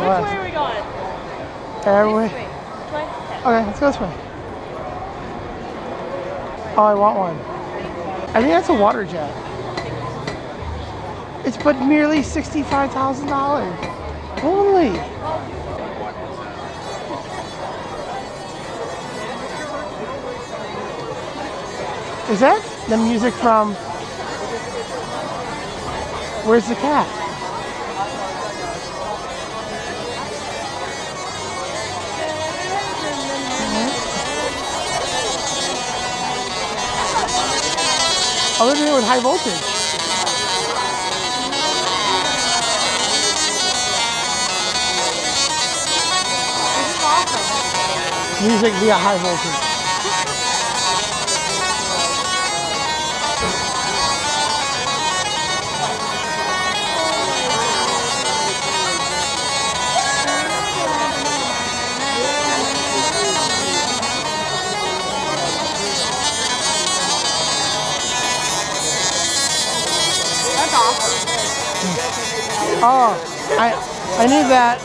west. Which way are we going? Every way. This way. This way? Okay, let's go this way. Oh, I want one. I think that's a water jet. It's but merely $65,000. Holy. Is that the music from Where's the Cat? Oh, they're doing it with high voltage. Music via high voltage. That's awesome. Oh, I need that.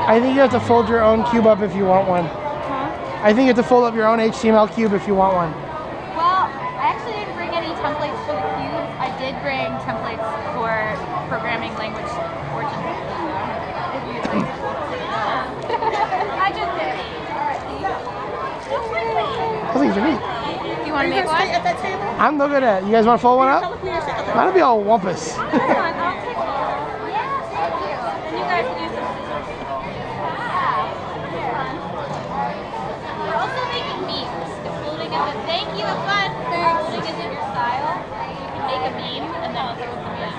I think you have to fold your own cube up if you want one. Huh? I think you have to fold up your own HTML cube if you want one. Well, I actually didn't bring any templates for the cubes. I did bring templates for programming language origin. If you'd like to. I just did. Those things are neat. Do you want to make one? At that table? I'm no good at it. You guys want to fold one up? That'll be all wumpus. Come on, I'll take one. Yeah, thank you. And you guys can use some scissors. We're also making memes. If folding isn't, thank you, it's fun. If folding isn't your style, you can make a meme and then I'll throw the meme.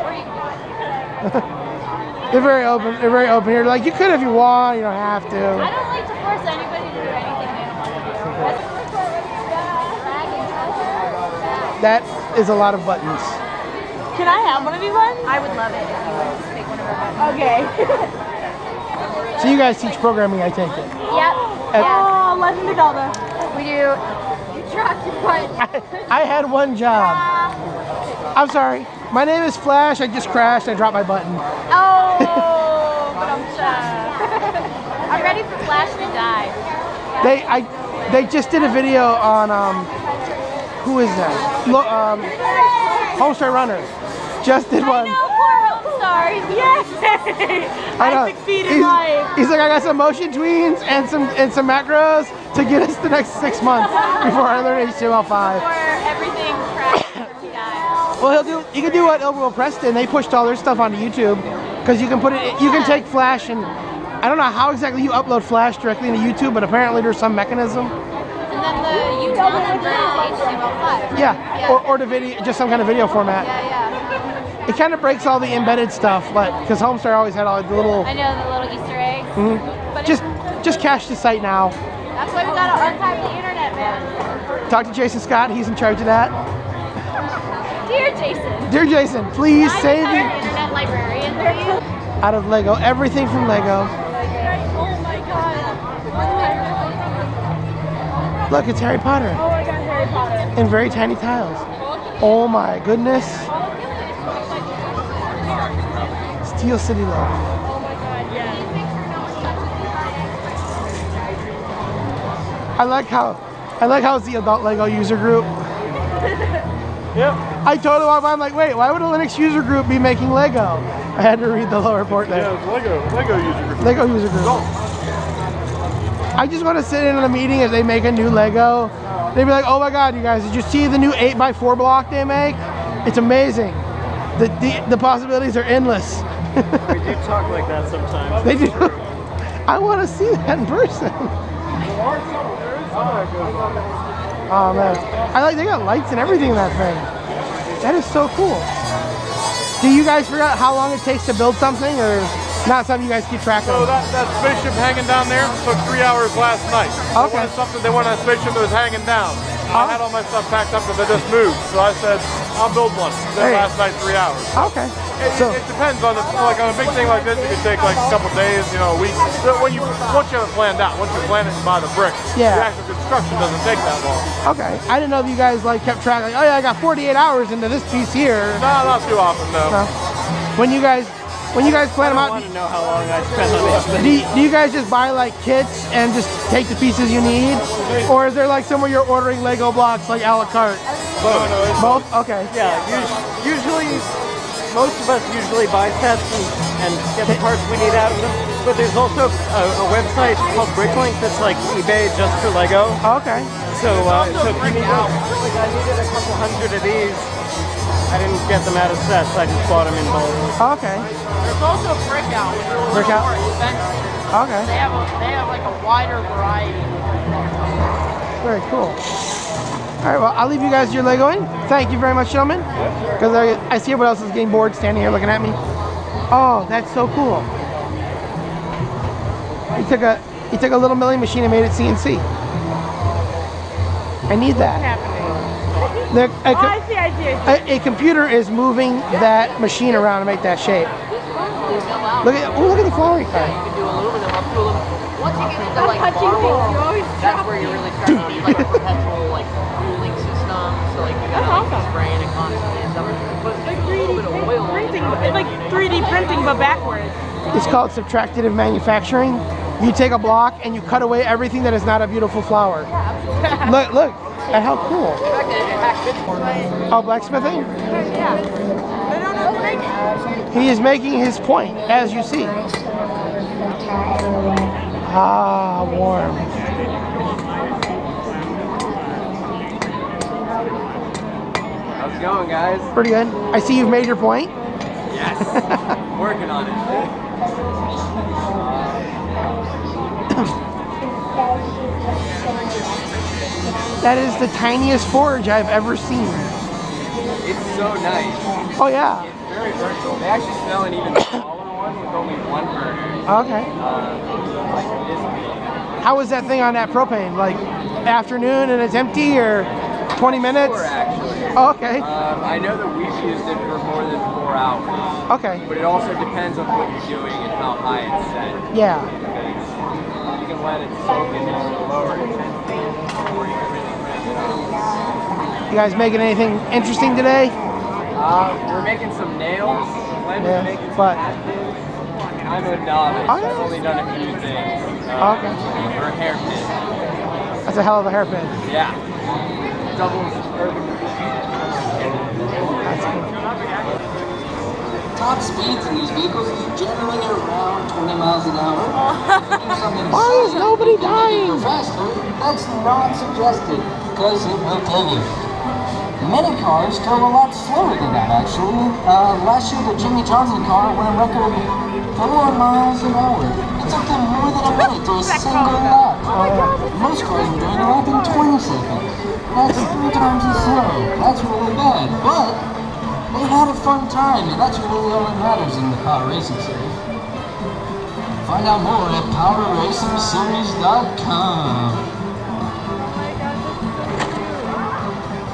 Or you can. They're very open. They're very open. You're like, you could if you want. You don't have to. I don't like to force anybody to do anything they don't want to do. That is a lot of buttons. Can I have one of these ones? I would love it if you would just take one of our buttons. Okay. So you guys teach programming, I take it. Yep. Oh, Legend of Zelda. We do. You dropped your butt. I had one job. I'm sorry. My name is Flash. I just crashed. I dropped my button. Oh, but I'm ready for Flash to die. They just did a video on who is that? Homestar Runner. Just did one. I know, poor Homestar. Yes. I know. I succeed in life. He's like, I got some motion tweens and some macros to get us the next 6 months before I learn HTML5. Before everything crashes and we die. Well, you can do what Ilbro Preston. They pushed all their stuff onto YouTube because you can put it. You can take Flash and I don't know how exactly you upload Flash directly into YouTube, but apparently there's some mechanism. And then the YouTube and the HTML5. Yeah. Or the video, just some kind of video format. Yeah. It kind of breaks all the embedded stuff, but because Homestar always had all the little. I know, the little Easter eggs. But Just cache the site now. that's why we gotta archive the internet, man. Talk to Jason Scott. He's in charge of that. Dear Jason. Dear Jason, please save I'm the an internet librarian for you. out of Lego. Everything from Lego. Oh my god. Look, it's Harry Potter Oh my god, Harry Potter. in very tiny tiles. Oh my goodness. Steel City Lego. Oh my god, yeah. I like how it's the adult Lego user group. Yep. I totally walked by. I'm like, wait, why would a Linux user group be making Lego? I had to read the little report there. Yeah, it's Lego user group. Lego user group. I just want to sit in on a meeting if they make a new Lego. They'd be like, oh my god, you guys, did you see the new 8x4 block they make? It's amazing. The possibilities are endless. We do talk like that sometimes. They do. I want to see that in person. Oh man, they got lights and everything in that thing. That is so cool. Do you guys figure out how long it takes to build something, or not something you guys keep track So of? that spaceship hanging down there took 3 hours last night. Okay. They wanted a spaceship that was hanging down. I had all my stuff packed up because I just moved. So I said, I'll build one. Then Hey. last night, 3 hours. Okay. It depends on like on a big thing like this, it could take like a couple days, a week. So once you have it planned out, once you plan it and buy the bricks, Yeah. the actual construction doesn't take that long. Okay. I didn't know if you guys kept track. Like, oh yeah, I got 48 hours into this piece here. No, not too often, no. No. When you guys plan them I out, want to know how long I spent on it. do you guys just buy like kits and just take the pieces you need, or is there like somewhere you're ordering Lego blocks like a la carte? Both. Okay. Yeah, usually, most of us usually buy sets and get the parts we need out of them. But there's also a website called Bricklink that's like eBay just for Lego. Okay. So if you need, like I needed a couple hundred of these. I didn't get them out of sets. I just bought them in bulk. Okay. There's also Brickout, which is a little Brickout? more expensive. Okay. They have like a wider variety. Very cool. All right, well, I'll leave you guys to your Legoing. Thank you very much, gentlemen. Because I see everyone else is getting bored standing here looking at me. Oh, that's so cool. He took a little milling machine and made it CNC. I need that. A computer is moving that machine around to make that shape. Look at the flowering kind. You can do aluminum up to aluminum. Once you get into like marble, that's where you really start to need like a perpetual like cooling system. So like you gotta like spraying it constantly and stuff. But like a little bit of oil. It's like 3D printing but backwards. It's called subtractive manufacturing. You take a block and you cut away everything that is not a beautiful flower. Look. And how cool. Oh, blacksmithing? Yeah. They don't know to make it. He is making his point, as you see. Ah, warm. How's it going, guys? Pretty good. I see you've made your point. Yes. Working on it. That is the tiniest forge I've ever seen. It's so nice. Oh yeah. It's very versatile. They actually sell an even smaller one with only one burner. Okay. Like this big. How is that thing on that propane? Like afternoon and it's empty, or 20 minutes? 4 actually. Oh, okay. I know that we've used it for more than 4 hours. Okay. But it also depends on what you're doing and how high it's set. Yeah. You can let it soak in a lower intensity, or you can really crank it up. You guys making anything interesting today? We're making some nails. Yeah, Making some but- hat pins. I'm a novice. Oh, yeah. I've only done a few things. Okay. Or a hairpin. That's a hell of a hairpin. Yeah. Doubles urban. That's cool. Top speeds in these vehicles is generally around 20 miles an hour. Why is nobody dying? Faster, that's not suggested, because it will kill you. Many cars go a lot slower than that, actually. Last year, the Jimmy Johnson car went a record 4 miles an hour. It took them more than a minute to a single lap. Most cars were doing a lap in 20 seconds. That's 3 times as slow. That's really bad, but they had a fun time, and that's really all that matters in the car racing series. Find out more at powerracingseries.com.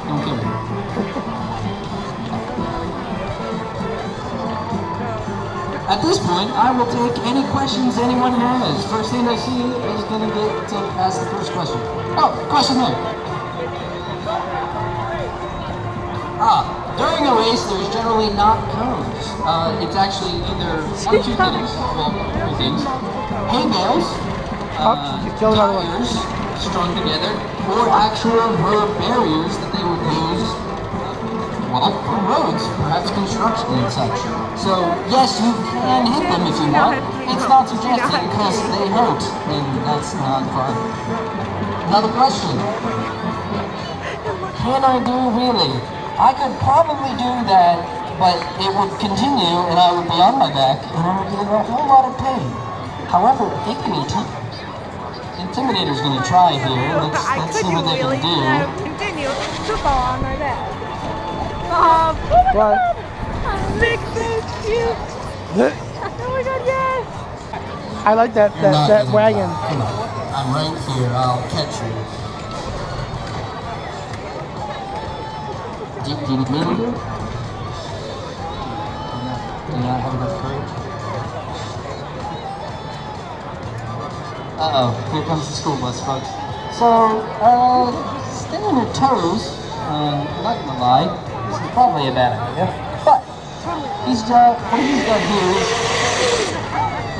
Don't kill me. At this point, I will take any questions anyone has. First thing I see is going to get to ask the first question. Oh, question there. During a race, there's generally not cones. It's actually either one of 2 things, well, 3 things. Hay bales, tires strung together, or actual road barriers that they would use, well, for roads, perhaps construction and such. So, yes, you can hit them if you want. It's not suggested because they hurt, and that's not fun. Another question. Can I do wheeling? I could probably do that, but it would continue and I would be on my back and I would be in a whole lot of pain. However, it can Intimidator's going to try here. Let's see what they can do. Continue to fall on my back. What? Big fish, cute. Oh my god, yes! I like that wagon. Come on. I'm right here. I'll catch you. Do you need me to do it? Do you not have enough courage? Uh-oh, here comes the school bus, folks. So, stay on your toes. I'm not gonna lie, this is probably a bad idea. But, what he's done here is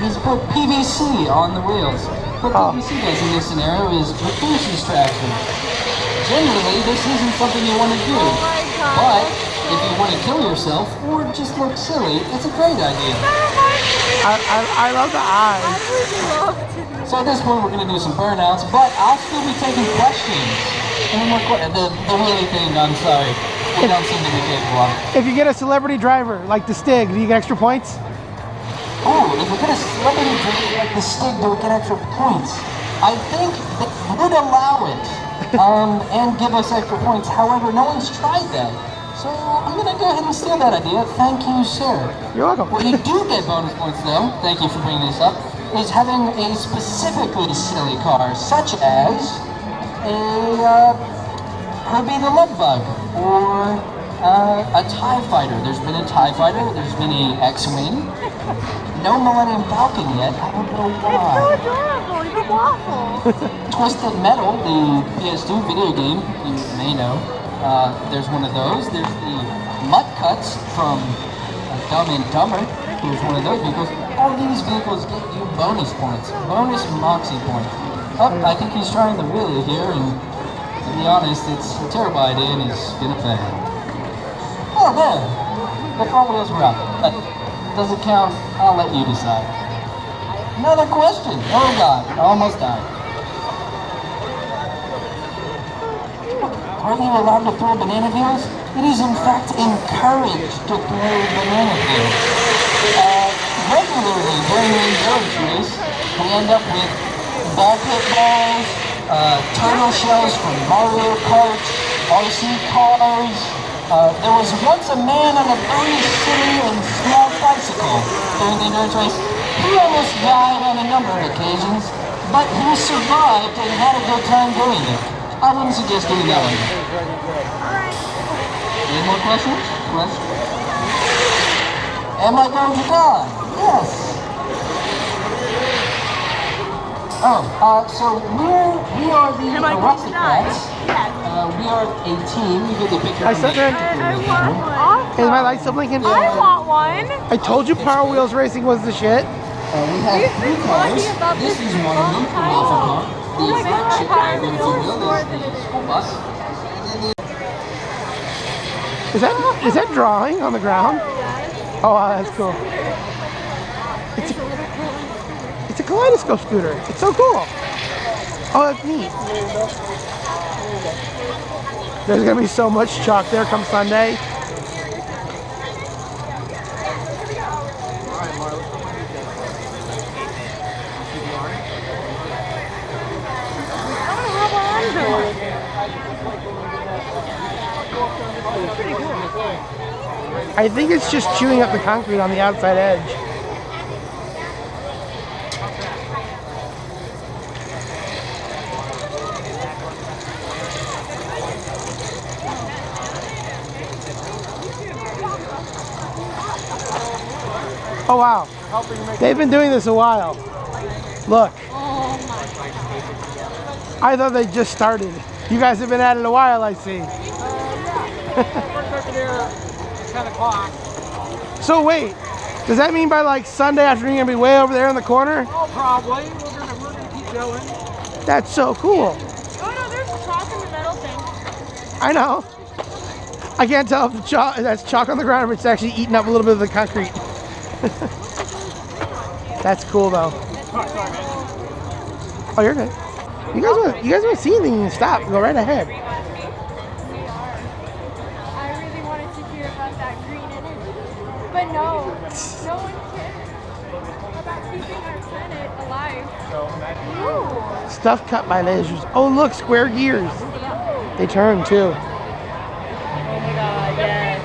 he's put PVC on the wheels. What PVC does in this scenario is reduces traction. Generally, this isn't something you want to do, but if you want to kill yourself or just look silly, it's a great idea. I love the eyes. So at this point, we're going to do some burnouts, but I'll still be taking questions. Any more questions? The wheelie thing, I'm sorry. I don't seem to be capable of it. If you get a celebrity driver, like the Stig, do you get extra points? Oh, if we get a celebrity driver like the Stig, do we get extra points? I think they would allow it and give us extra points. However, no one's tried that. So I'm going to go ahead and steal that idea. Thank you, sir. You're welcome. What you do get bonus points, though, thank you for bringing this up, is having a specifically silly car, such as a Herbie the Love Bug, or a TIE Fighter. There's been a TIE Fighter, there's been a X-Wing. No Millennium Falcon yet, I don't know why. It's so adorable, he's a waffle. Twisted Metal, the PS2 video game, you may know. There's one of those. There's the Mutt Cuts from Dumb and Dumber. There's one of those vehicles. All these vehicles get you bonus points, bonus Moxie points. Oh, I think he's trying the wheelie here, and to be honest, it's a terrible idea and he's gonna fail. Oh, there! The front wheels were up. Does it count? I'll let you decide. Another question. Oh God, I almost died. Are you allowed to throw banana peels? It is in fact encouraged to throw banana peels. Regularly during the endurance race, we end up with ball pit balls, turtle shells from Mario Kart, RC cars. There was once a man on a very silly and small bicycle during the endurance race. He almost died on a number of occasions, but he survived and had a good time doing it. I wouldn't suggest doing that one. Any more questions? Am I going to die? Yes. So we are the Aristocrats. We are a team. You get the picture. I said that. I want one. Is my light still blinking? I want one. I told you Power Wheels Racing was the shit. We have three cars. This is one of them, the Waffle Car. The flagship car, if you will, is the school bus. Is that drawing on the ground? Oh, wow, that's cool. It's a kaleidoscope scooter. It's so cool. Oh, that's neat. There's gonna be so much chalk there come Sunday. I think it's just chewing up the concrete on the outside edge. Oh wow, they've been doing this a while. Look. I thought they just started. You guys have been at it a while, I see. So wait, does that mean by like Sunday afternoon you're gonna be way over there in the corner? Oh, probably. We're gonna keep going. That's so cool. Oh no, there's chalk in the metal thing. I know. I can't tell if the chalk, that's chalk on the ground or if it's actually eating up a little bit of the concrete. That's cool though. Oh, you're good. You guys want to see anything? You can stop. Go right ahead. I really wanted to hear about that green energy, but no one cares about keeping our planet alive. Ooh. Stuff cut by lasers. Oh look, square gears. They turn too. Oh my god, yes.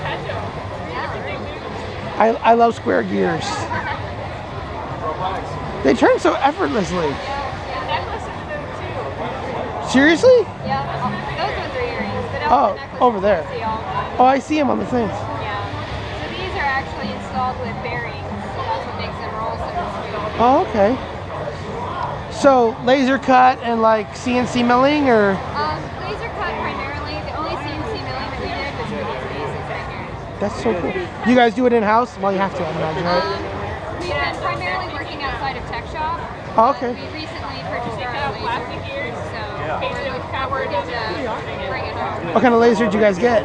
I love square gears. They turn so effortlessly. Seriously? Yeah, those ones are earrings. But Oh, over there. Oh, I see them on the things. Yeah. So these are actually installed with bearings. So that's what makes them roll so smooth. Oh, okay. So laser cut and like CNC milling, or? Laser cut primarily. The only CNC milling that we did was for these pieces right here. That's so cool. You guys do it in-house? Well, you have to, I imagine, right? We've been primarily working outside of tech shop. Oh, okay. We recently purchased our own laser gears, so we're looking to bring it home. What kind of laser did you guys get?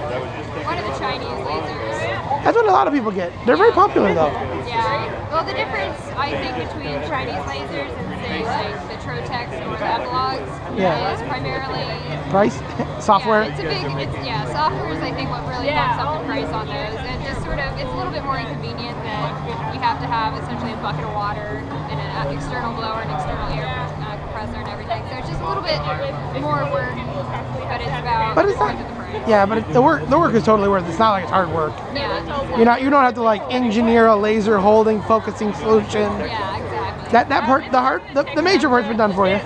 One of the Chinese lasers. That's what a lot of people get. They're very popular, though. Yeah. Well, the difference, I think, between Chinese lasers and, say, like the Trotex or the Epilogs is primarily Price? Software? Yeah, software is, I think, what really bumps up the price on those. And just sort of, it's a little bit more inconvenient that you have to have essentially a bucket of water and an external blower, an external air compressor, and everything. So it's just a little bit more work, but it's about But it's not. worth the price. Yeah, but the work is totally worth it. It's not like it's hard work. Yeah. You don't have to like engineer a laser holding focusing solution. Yeah, exactly. That part, the major part's been done for you.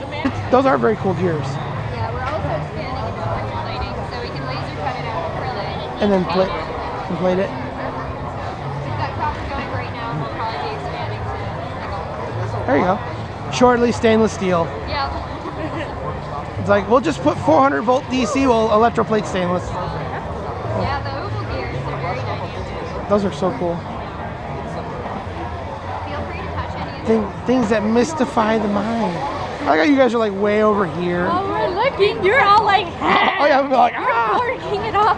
Those are very cool gears. Yeah, we're also expanding into pressure plating, so we can laser cut it out acrylic. And then plate it. We've got copper going right now, and we'll probably be expanding to There you go. Shortly stainless steel. Yeah. It's like we'll just put 400 volt DC. We'll electroplate stainless. Yeah, the oval gears are very dynamic. Those are so cool. Feel free to touch any of them. Things that mystify the mind. I like how you guys are like way over here. Oh, we're looking. You're all like, Oh yeah, I'm like, ah! working it up.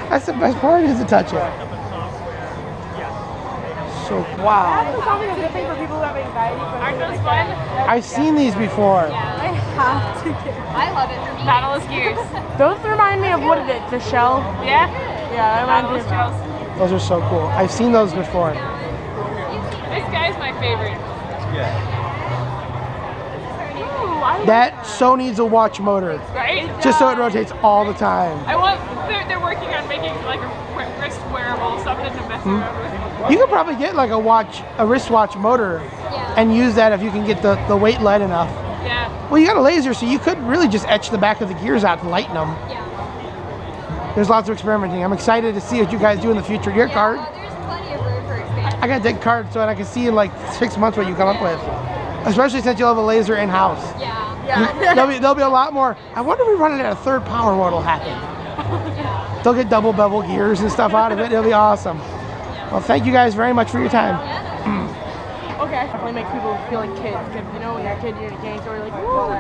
That's the best part is to touch it. So wow. That's probably a good thing for people who have anxiety. Aren't those fun? I've seen these before. I have to get I love it for me. Battle of gears. Those remind me of what is it? The shell? Yeah? Yeah, that reminds me of shells. Those are so cool. I've seen those before. This guy's my favorite. That so needs a watch motor, Right? just so it rotates all the time. I want, they're working on making like a wrist wearable, something to mess around with. You could probably get like a wristwatch motor and use that if you can get the weight light enough. Yeah. Well, you got a laser, so you could really just etch the back of the gears out to lighten them. Yeah. There's lots of experimenting. I'm excited to see what you guys do in the future. Your card? There's plenty of room for expansion. I got a big card so I can see in like 6 months what you come up with. Especially since you'll have a laser in-house. Yeah. There'll be a lot more. I wonder if we run it at a third power, what'll happen. They'll get double bevel gears and stuff out of it. It'll be awesome. Well, thank you guys very much for your time. Okay. Definitely makes people feel like kids, because you know when you're a kid, you're in a gang store, you're like, whoa.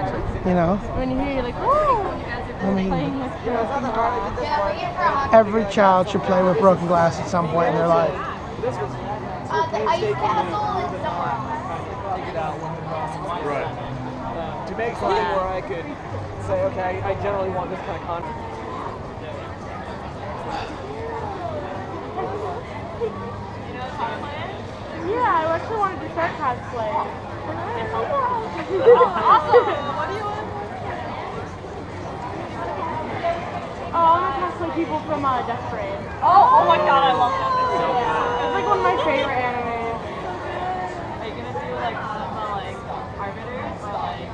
You know, When you hear, you're like, whoa. I mean, Playing with broken glass. every child should play with broken glass at some point in their life. The ice castle is somewhere. To make something where I could say, okay, I generally want this kind of content. Yeah, I actually wanted to start cosplay. Awesome. What do you want? Oh, I want to cosplay people from Death Parade. Oh my god, I love that. It's so good. It's like one of my favorite animes. Are you gonna do like some like arbiters or like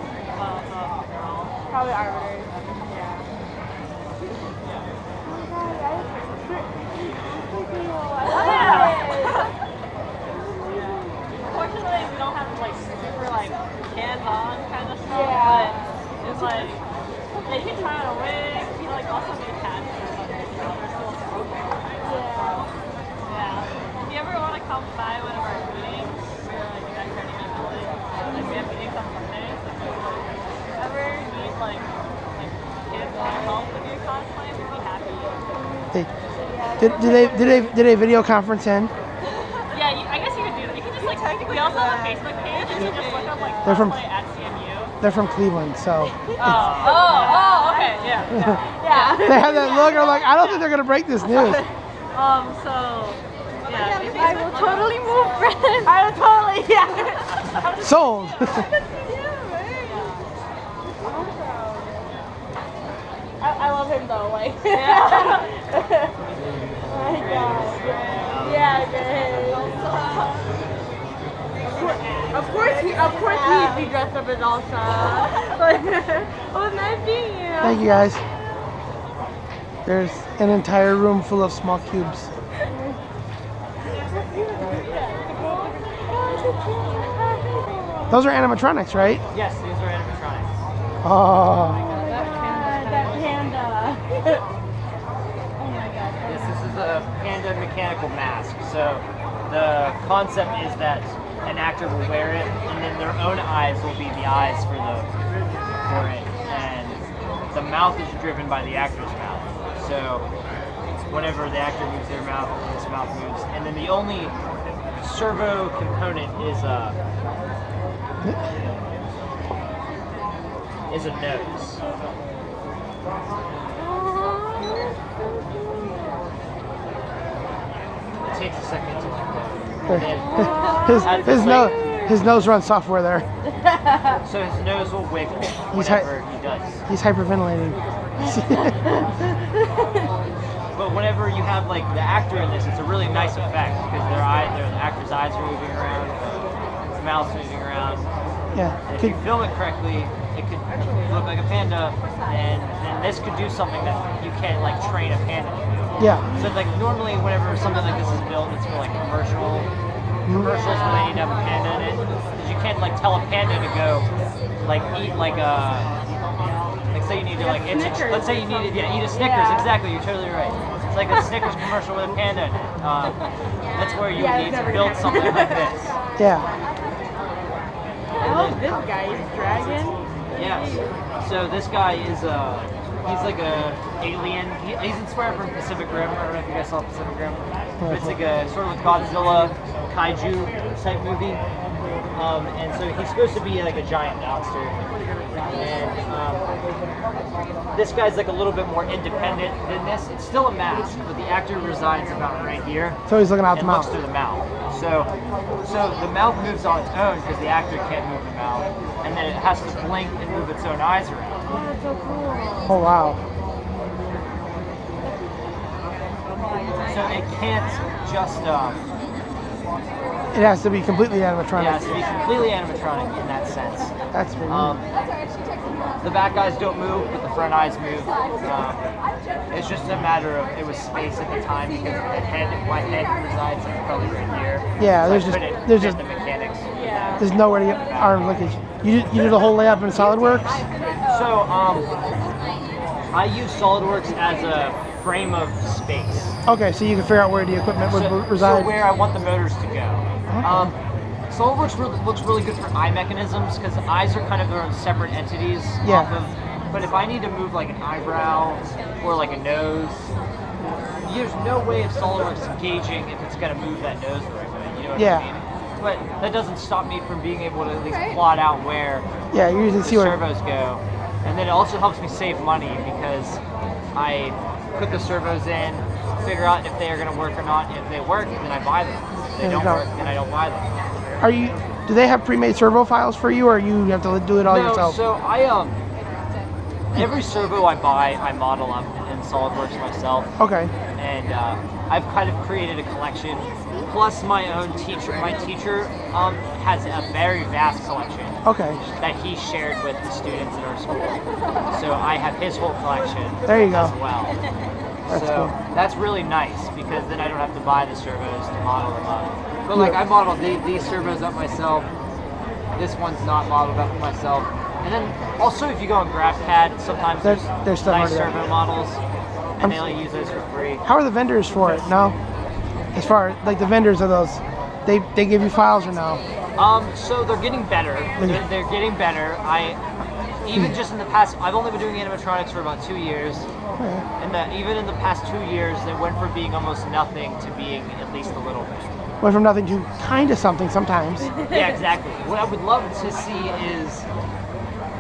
girls? Probably Arbiters. Yeah. Unfortunately, we don't have like super like hands-on kind of stuff, Yeah. but it's like they can try on a wig. You like also get hats or something. You know, they're cool. Yeah. If you ever want to come by one of our meetings, we're like you guys are in the building. Like we have meetings on Sundays. Like if you ever need like hands-on help with your cosplay, we'd be happy. Did they video conference in? Yeah, I guess you could do that. You can just like we also have a Facebook page. You can just look up like They're from- cosplay at CMU. They're from Cleveland, so Oh, okay, yeah. they have that look. I'm like, I don't think they're gonna break this news. So yeah. I will totally move, friends. I would totally, yeah. Sold. I love him though, like. Yeah. My God. Yeah, great. Of course he'd be dressed up as Elsa. Like, it was nice seeing you. Thank you guys. There's an entire room full of small cubes. Those are animatronics, right? Yes, these are animatronics. Oh. That panda. Yes, this is a Panda mechanical mask. So the concept is that an actor will wear it, and then their own eyes will be the eyes for it, and the mouth is driven by the actor's mouth. So whenever the actor moves their mouth, his mouth moves, and then the only servo component is a nose. It takes a second to his nose runs software there. So his nose will wiggle whenever he does. He's hyperventilating. But whenever you have like the actor in this, it's a really nice effect because the actor's eyes are moving around, his mouth's moving around. Yeah. And if you film it correctly, it could look like a panda, and this could do something that you can't like train a panda to do. Yeah. So like normally whenever something like this is built, it's for like commercials where they need to have a panda in it. Because you can't like tell a panda to go like eat like say you need to like let's say you need to eat a Snickers. Exactly, you're totally right. It's like a Snickers commercial with a panda in it. That's where you need to build something like this. Yeah. I love this guy. He's dragon. Yes. So this guy is he's like a alien. He's inspired from Pacific Rim. I don't know if you guys saw Pacific Rim. But it's like a sort of like Godzilla kaiju type movie. And so he's supposed to be like a giant monster. And this guy's like a little bit more independent than this. It's still a mask, but the actor resides about right here. So he's looking out the mouth. Looks through the mouth. So the mouth moves on its own because the actor can't move the mouth, and then it has to blink and move its own eyes around. Oh, that's so cool. Oh wow. So it can't just. It has to be completely animatronic. Yeah, it has to be completely animatronic in that sense. That's pretty the back eyes don't move, but the front eyes move. It's just a matter of it was space at the time because my head resides like probably right here. Yeah, so there's just the mechanics. Yeah. There's nowhere to get arm linkage. You did a whole layup in SolidWorks? So I use SolidWorks as a frame of space. Okay, so you can figure out where the equipment would reside. So where I want the motors to go. Okay. SolidWorks looks really good for eye mechanisms because eyes are kind of their own separate entities. Yeah. But if I need to move like an eyebrow or like a nose, there's no way of SolidWorks gauging if it's going to move that nose the right way. You know what I mean? But that doesn't stop me from being able to at least plot out where you usually see the servos go. And then it also helps me save money because I put the servos in, figure out if they are going to work or not. If they work, then I buy them. If they don't work, then I don't buy them. Do they have pre-made servo files for you, or you have to do it all yourself? So every servo I buy, I model up in SolidWorks myself. Okay. And I've kind of created a collection. Plus my own teacher. My teacher has a very vast collection. Okay. That he shared with the students in our school. So I have his whole collection. There you go. As well. That's cool. That's really nice because then I don't have to buy the servos to model them up. But like I modeled these servos up myself. This one's not modeled up myself. And then also if you go on GraphCAD, sometimes there's nice servo models, and they'll use those for free. How are the vendors for it? No, as far as like the vendors of those, they give you files or no? So they're getting better. They're getting better. Even just in the past, I've only been doing animatronics for about 2 years. And even in the past 2 years, it went from being almost nothing to being at least a little bit. Went from nothing to kind of something sometimes. Yeah, exactly. What I would love to see is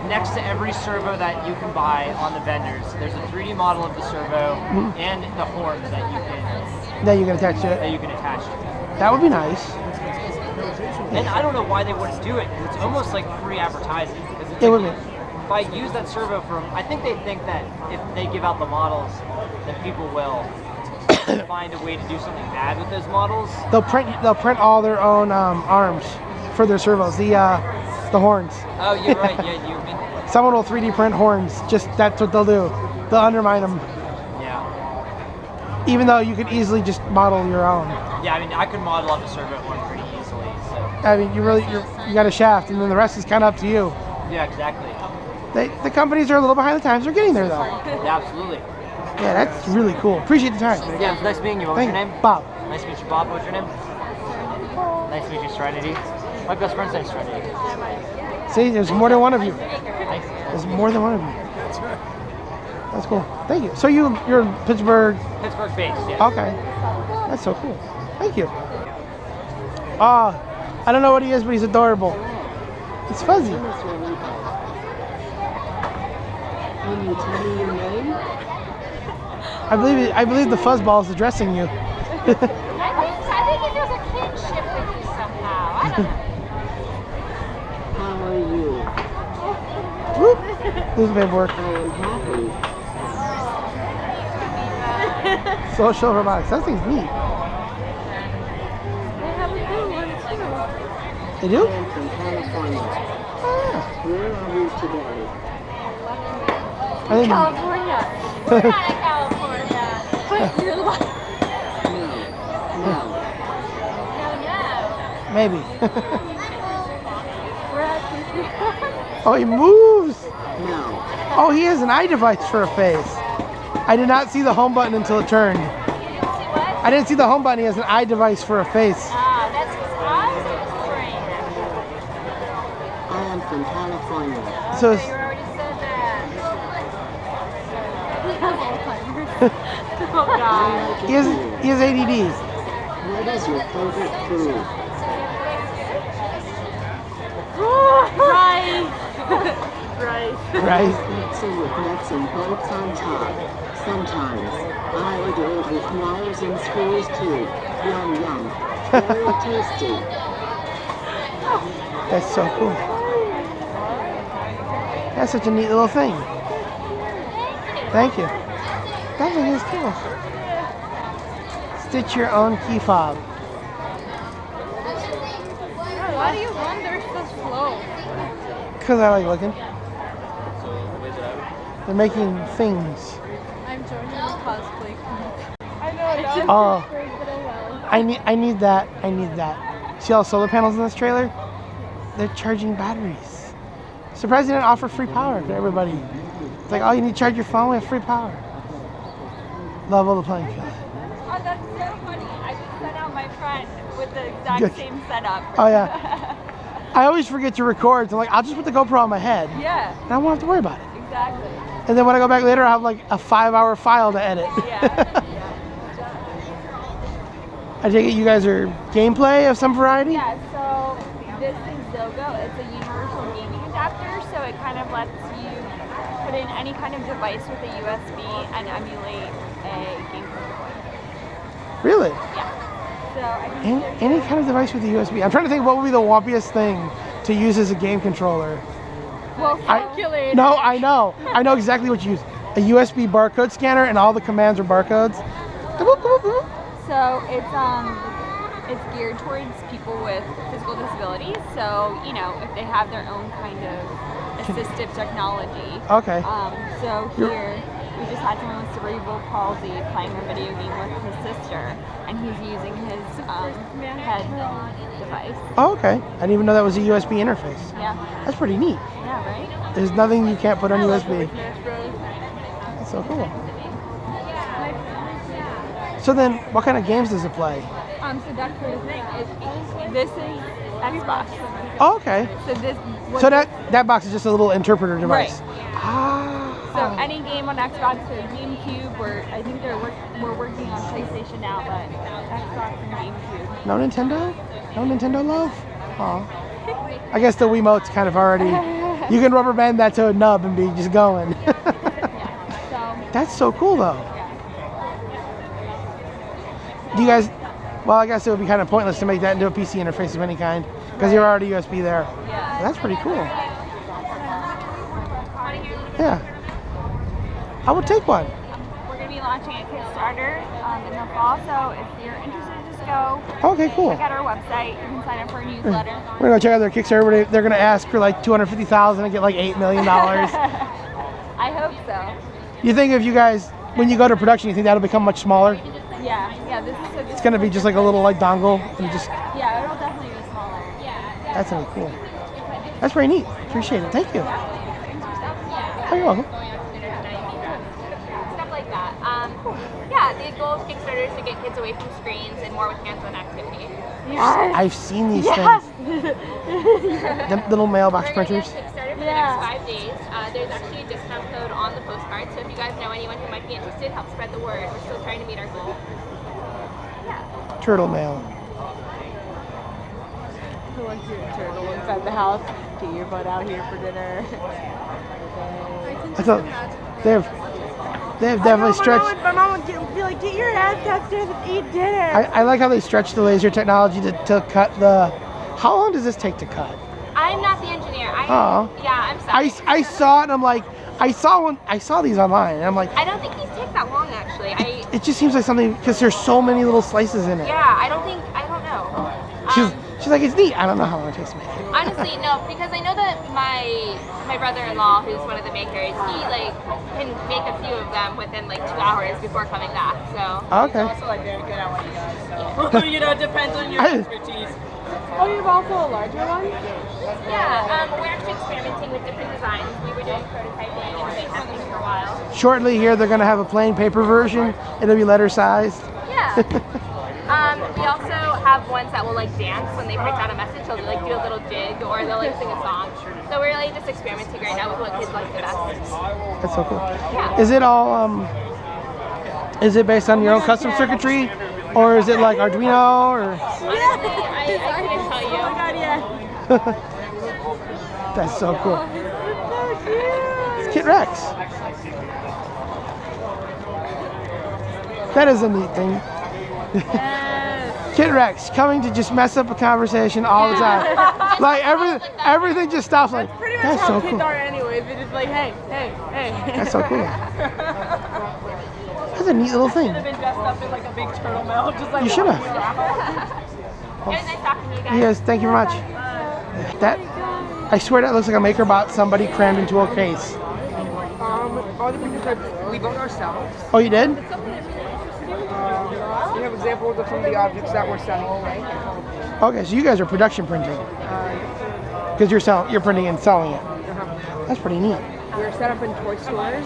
next to every servo that you can buy on the vendors, there's a 3D model of the servo and the horns that you can attach to it. That you can attach to it. That would be nice. And I don't know why they wouldn't do it. It's almost like free advertising. It would be. If I use that servo I think they think that if they give out the models, then people will find a way to do something bad with those models. They'll print all their own arms for their servos. The horns. Oh, you're right. Yeah, you mean. Someone will 3D print horns. That's what they'll do. They'll undermine them. Yeah. Even though you could easily just model your own. Yeah, I mean, I could model up a servo horn pretty easily. So. I mean, you got a shaft, and then the rest is kind of up to you. Yeah, exactly. The companies are a little behind the times. They're getting there though. Yeah, absolutely. Yeah, that's really cool. Appreciate the time. Yeah, nice meeting you. What was your name? Bob. Nice to meet you, Bob. What was your name? Nice to meet you, Serenity. My best friend's name's Serenity. See, there's more than one of you. Nice. There's more than one of you. That's cool. Thank you. So you're in Pittsburgh. Pittsburgh based, yeah. Okay. That's so cool. Thank you. I don't know what he is, but he's adorable. It's fuzzy. Can you tell me your name? I believe the fuzzball is addressing you. I think there's a kinship with you somehow. I don't know. How are you? Whoop. This is paperwork. I am happy. Social robotics. That thing's neat. They have a blue one too. They do? I am from California. Where are we today? I think California. We're not in California. But you're like, No. No. maybe. we're at Disney. Oh, he moves. No. Oh, he has an eye device for a face. I did not see the home button until it turned. You didn't see what? I didn't see the home button. He has an eye device for a face. Ah, that's his eyes or his brain? I am from California. So You already said that. Oh God. I like he it has here. he has ADD. What is your favorite food? Rice. Rice. Right? Pizza with nuts and bolts on top. Sometimes. I would eat it with wires and screws too. Yum yum. Very tasty. That's so cool. That's such a neat little thing. Thank you. That thing is cool. Stitch your own key fob. Why do you run there so slow? Because I like looking. They're making things. I'm joining the cosplay club. I know it's Oh, great, but oh well. I need that. I need that. See all the solar panels in this trailer? They're charging batteries. Surprised they didn't offer free power to everybody. It's like, oh, you need to charge your phone, we have free power. Level the playing field. Oh, that's so funny. I just sent out my friend with the exact Good. same setup. Oh, yeah. I always forget to record, so I'm like, I'll just put the GoPro on my head. Yeah, And I won't have to worry about it. exactly. And then when I go back later, I'll have like a 5-hour file to edit. Yeah. I take it you guys are gameplay of some variety? Yeah, so this is Zogo. It's a universal gaming adapter, so it kind of lets you put in any kind of device with a USB and emulate a game controller. Really? Yeah. So I think Any kind of device with a USB. I'm trying to think what would be the wompiest thing to use as a game controller. well, Calculator. No, I know. I know exactly what you use. A USB barcode scanner and all the commands are barcodes. so it's geared towards people with physical disabilities. So if they have their own kind of assistive technology. Okay. So here we just had someone with cerebral palsy playing a video game with his sister, and he's using his head device. Oh, okay. I didn't even know that was a USB interface. Yeah. That's pretty neat. Yeah. Right. There's nothing you can't put on USB. That's so cool. So then, what kind of games does it play? So that's the thing. This is Xbox. Oh, okay. So this. So that box is just a little interpreter device. Right. Ah. So any game on Xbox or GameCube, I think we're working on PlayStation now, but Xbox and GameCube. No Nintendo? No Nintendo love? Aw. I guess the Wiimote's kind of already. You can rubber band that to a nub and be just going. Yeah. So That's so cool though. Do you guys? Well, I guess it would be kind of pointless to make that into a PC interface of any kind because you're already USB there. yeah. That's pretty cool. Yeah. I would take one. We're gonna be launching a Kickstarter in the fall, so if you're interested, just go Okay, cool. check out our website. You can sign up for a newsletter. We're gonna go check out their Kickstarter. They're gonna ask for like $250,000 and get like $8 million. I hope so. You think if you guys, when you go to production, you think that'll become much smaller? Yeah. This It's gonna be just like a little like dongle and just. Yeah, it'll definitely be smaller. Yeah. That's really cool. That's very neat. Appreciate it. Thank you. Oh, you're welcome. Stuff like that. the goal of Kickstarter is to get kids away from screens and more with hands-on activity. I've seen these things. The little mailbox We're going to printers. get Kickstarter for the next 5 days. There's actually a discount code on the postcard, so if you guys know anyone who might be interested, help spread the word. We're still trying to meet our goal. Turtle mail. Who wants your turtle inside the house? Get your butt out here for dinner. I thought they've definitely stretched. My mom would be like, get your ass downstairs and eat dinner. I like how they stretch the laser technology to cut the. How long does this take to cut? I'm not the engineer. Oh. Yeah, I'm sorry. I saw it and I'm like, I saw these online and I'm like, I don't think these take that long actually. it just seems like something because there's so many little slices in it. Yeah, I don't know. She's like, it's neat. I don't know how long it takes to make it. Honestly, no, because I know that my brother-in-law, who's one of the makers, he like can make a few of them within like 2 hours before coming back. So. Okay. Also like very good at what he does. So you know, it depends on your expertise. Oh, you have also a larger one? Yeah, we're actually experimenting with different designs. We were doing prototyping and beta testing for a while. Shortly here, they're gonna have a plain paper version. It'll be letter sized. Yeah. We also have ones that will like dance when they print out a message. They'll like do a little jig or they'll like sing a song. So we're really just experimenting right now with what kids like the best. That's so cool. Yeah. Is it all is it based on your own custom circuitry, or is it like Arduino or? Honestly, I couldn't tell you. Oh my god, yeah. That's so cool. It's so cute. It's Kit Rex. That is a neat thing. Yes. Kit Rex coming to just mess up a conversation all the time. Like everything just stops. Like Pretty much that's how so kids cool. are anyways. They're just like, hey, hey, hey. That's so cool. That's a neat little thing. Should have been dressed up in like a big turtle mail, just like You should have. It was nice talking to you guys. Yes, thank you very much. That I swear that looks like a maker bot somebody crammed into a case. All the pictures we built ourselves. Oh, you did? We have examples of some of the objects that we're selling today. Okay, so you guys are production printing because you're printing and selling it. That's pretty neat. We're set up in toy stores.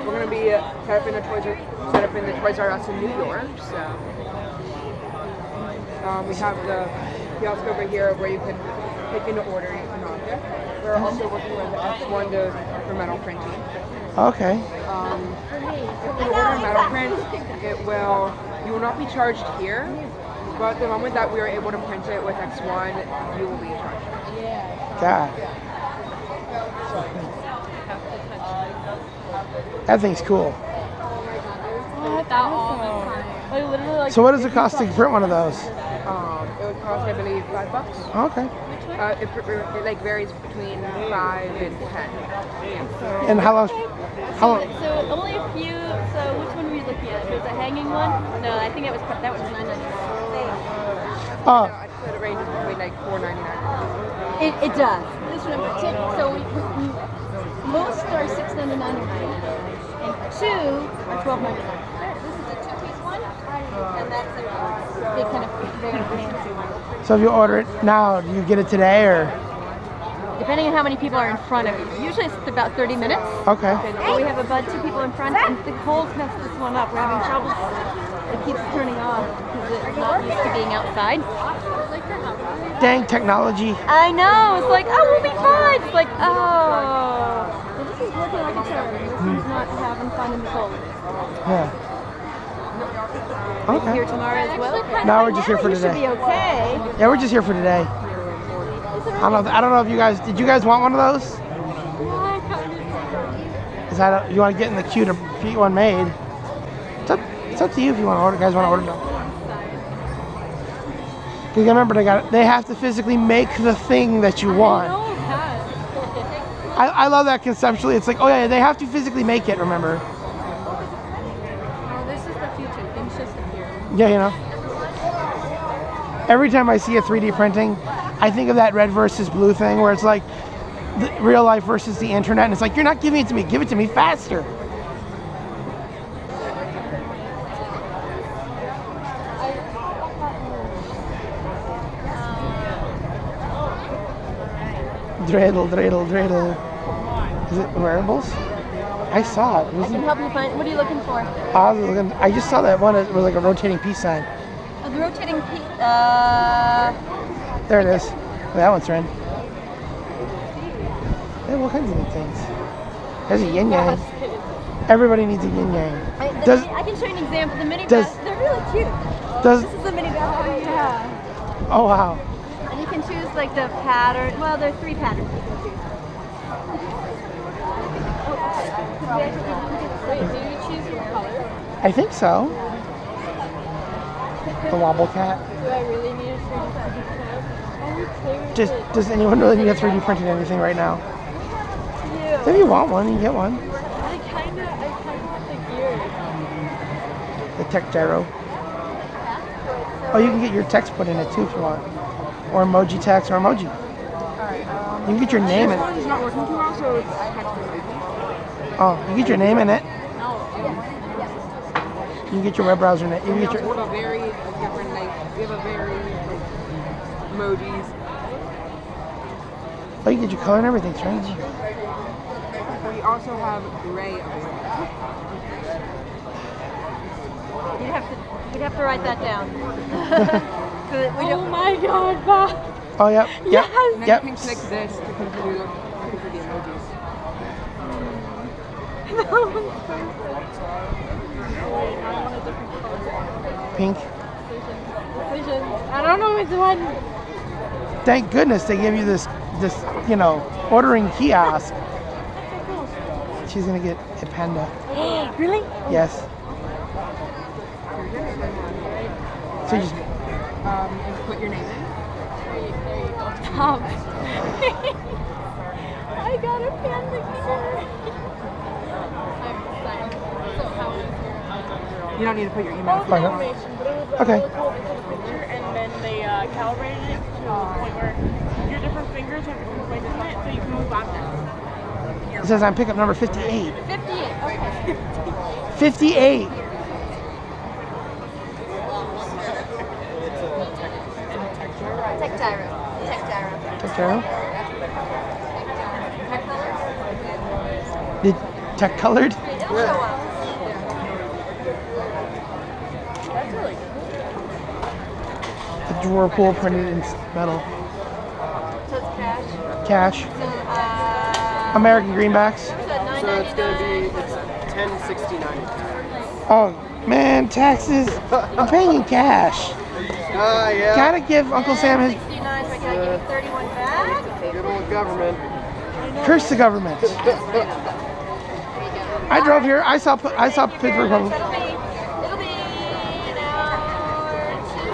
We're going to be set up in the Toys R Us in New York. So we have the kiosk over here where you can pick in to order an object. We're also working with X1 for metal printing. Okay. If you order metal print, you will not be charged here, but the moment that we are able to print it with X1, you will be charged. God. That thing's cool. Like literally like. So what does it cost to print one of those? It would cost, I believe, $5. Okay. It like varies between 5 and 10. And how long? So only a few. So which one were you looking at? There's a hanging one. No, I think that was $9.99. Oh. I said it ranges between like $4.99. It does. This one in particular. So most are $6.99 and two are $12.99. This is a two-piece one, and that's a big kind of very fancy one. So if you order it now, do you get it today or? Depending on how many people are in front of you. Usually it's about 30 minutes. Okay. But we have about 2 people in front, and the cold messed this one up. We're having trouble. It keeps turning off because it's not used to being outside. Dang technology. I know. It's like, oh, we'll be fine. It's like, oh. Well, this is working like a charm. This one's not having fun in the cold. Yeah. Are you Okay. here tomorrow as well? No, we're just here for You should today. be okay. Yeah, we're just here for today. I don't know if you guys, did you guys want one of those? Is that you want to get in the queue to get one made? It's up to you if you want to order. Guys want to order them. Because remember, they have to physically make the thing that you want. I love that conceptually. It's like, oh yeah, they have to physically make it. Remember? Oh, this is the future. Things just appear. Yeah, you know. Every time I see a 3D printing, I think of that red versus blue thing where it's like the real life versus the internet, and it's like, you're not giving it to me, give it to me faster. Dreidel, dreidel, dreidel. Is it wearables? I saw it. I can help you find. What are you looking for? I just saw that one. It was like a rotating peace sign. Oh, the rotating peace. There it is. Oh, that one's red. They have all kinds of neat things. There's a yin yang. Everybody needs a yin yang. I can show you an example. The mini bass, they're really cute. This is the mini bass. Oh, yeah. Oh, wow. And you can choose like the pattern. Well, there are 3 patterns you can choose. Wait, do you choose your color? I think so. The wobble cat. Do I really need a 3D printed? Does anyone really need a 3D printed anything right now? Yeah. If you want one, you can get one. I kind of want the gear. The tech gyro. Oh, you can get your text put in it too if you want. Or emoji text or emoji. You can get your name in it. This one is not working too well, so it's Oh, you get your name in it. You can get your web browser in it. You can get your. We have a very different, we have a very, emojis. Oh, you can get your color and everything, right? We also have gray available. You'd have to write that down. Oh my god, Bob. Oh, yep. Yep. And then Yep. you can click this to configure the emojis. Pink. I don't know which one. Thank goodness they give you this, ordering kiosk. She's gonna get a panda. Really? Yes. So you just. And put your name in. There you go. Tom. I got a panda gear. I'm excited. So how is your You don't need to put your email. Fine. information? But it was Okay. really cool. They took a picture and then they calibrated it to the point where your different fingers have different places in it, so you can move objects. It says I'm pickup number 58. 58. Okay. 58. Tech gyro. Tech gyro. Tech gyro. The tech colored. It'll show up. That's really cool. The drawer pull printed in metal. So it's cash. Cash. So, American greenbacks. so So it's gonna be $10.69. Oh man, taxes. I'm paying in cash. Yeah. Gotta give Uncle Sam his. 69, so I gotta give you 31 back. Good old government. Curse the government. I drove here. I saw Pittsburgh Public. It'll be an hour or 2.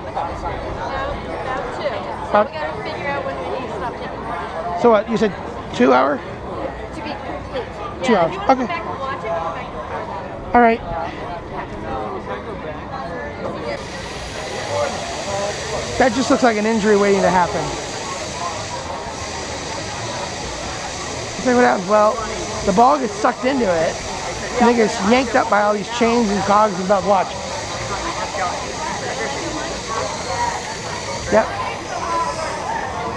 About 2. So About- we gotta figure out when we need to stop taking more. So what? You said 2 hour? To be complete. 2 hours. If you want to Okay. come back and watch it, come back and watch it. All right. That just looks like an injury waiting to happen. See what happens? Well, the ball gets sucked into it, and it gets yanked up by all these chains and cogs and stuff. Watch. Yep.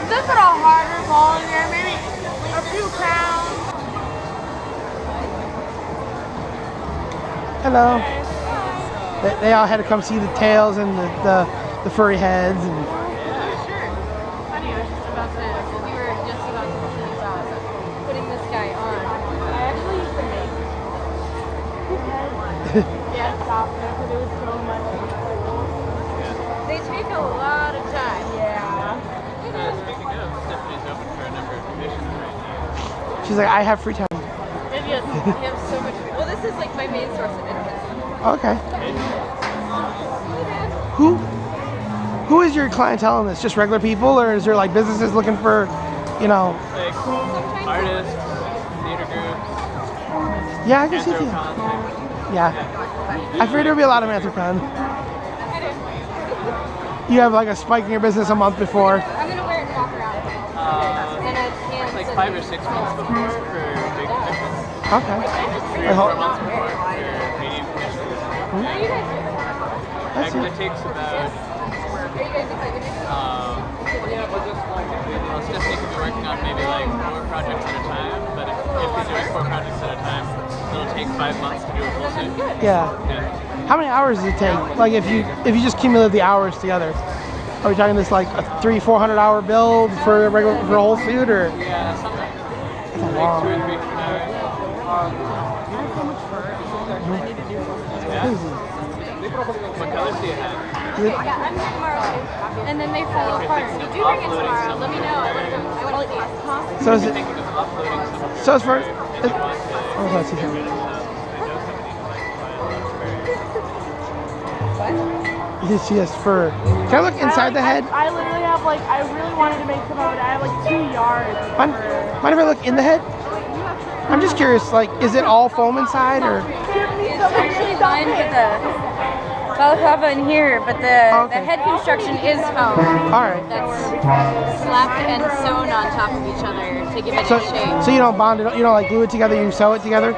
Just put a harder ball in there, maybe a few pounds. Hello. They all had to come see the tails and the furry heads and. Funny, I was just about to, we were just about to finish putting this guy on. I actually used to make stop it, but it was so much. They take a lot of time. Yeah. Speaking of, Stephanie's open for a number of commissions right now. She's like, I have free time. And yes, we have so much. Well, this is like my main source of income. Okay. Who is your clientele in this? Just regular people, or is there like businesses looking for, Like artists, theater groups, Yeah, I can see that. Yeah. I figured there would be a lot of Anthrocon. You have like a spike in your business a month before. I'm gonna wear it and walk around. It's like 5 or 6 months before for big commissions. Okay. 3 or 4 months before for medium commissions. That's it. It takes about. Stephanie could be working on maybe like 4 projects at a time, but Yeah. How many hours does it take? Like if you just cumulate the hours together, are we talking this like a 300-400 hour build for a regular for a whole suit, or? Yeah, something. That's a long. Like 2 or 3 hours. Crazy. What colors do you have? Yeah, I'm here tomorrow too. And then they fall apart. If you do bring it tomorrow, let me know. I want to see it. So is it? So as far. Oh, let's see here. Yes, fur. Can I look inside the head? I literally have like, I really wanted to make some of it. I have like 2 yards. Mind if I look in the head? I'm just curious, like, is it all foam inside, or? It's actually lined with a balaclava in here, but the head construction is foam. All right. That's slapped and sewn on top of each other to give it a shape. So you don't bond it, you don't like glue it together, you sew it together?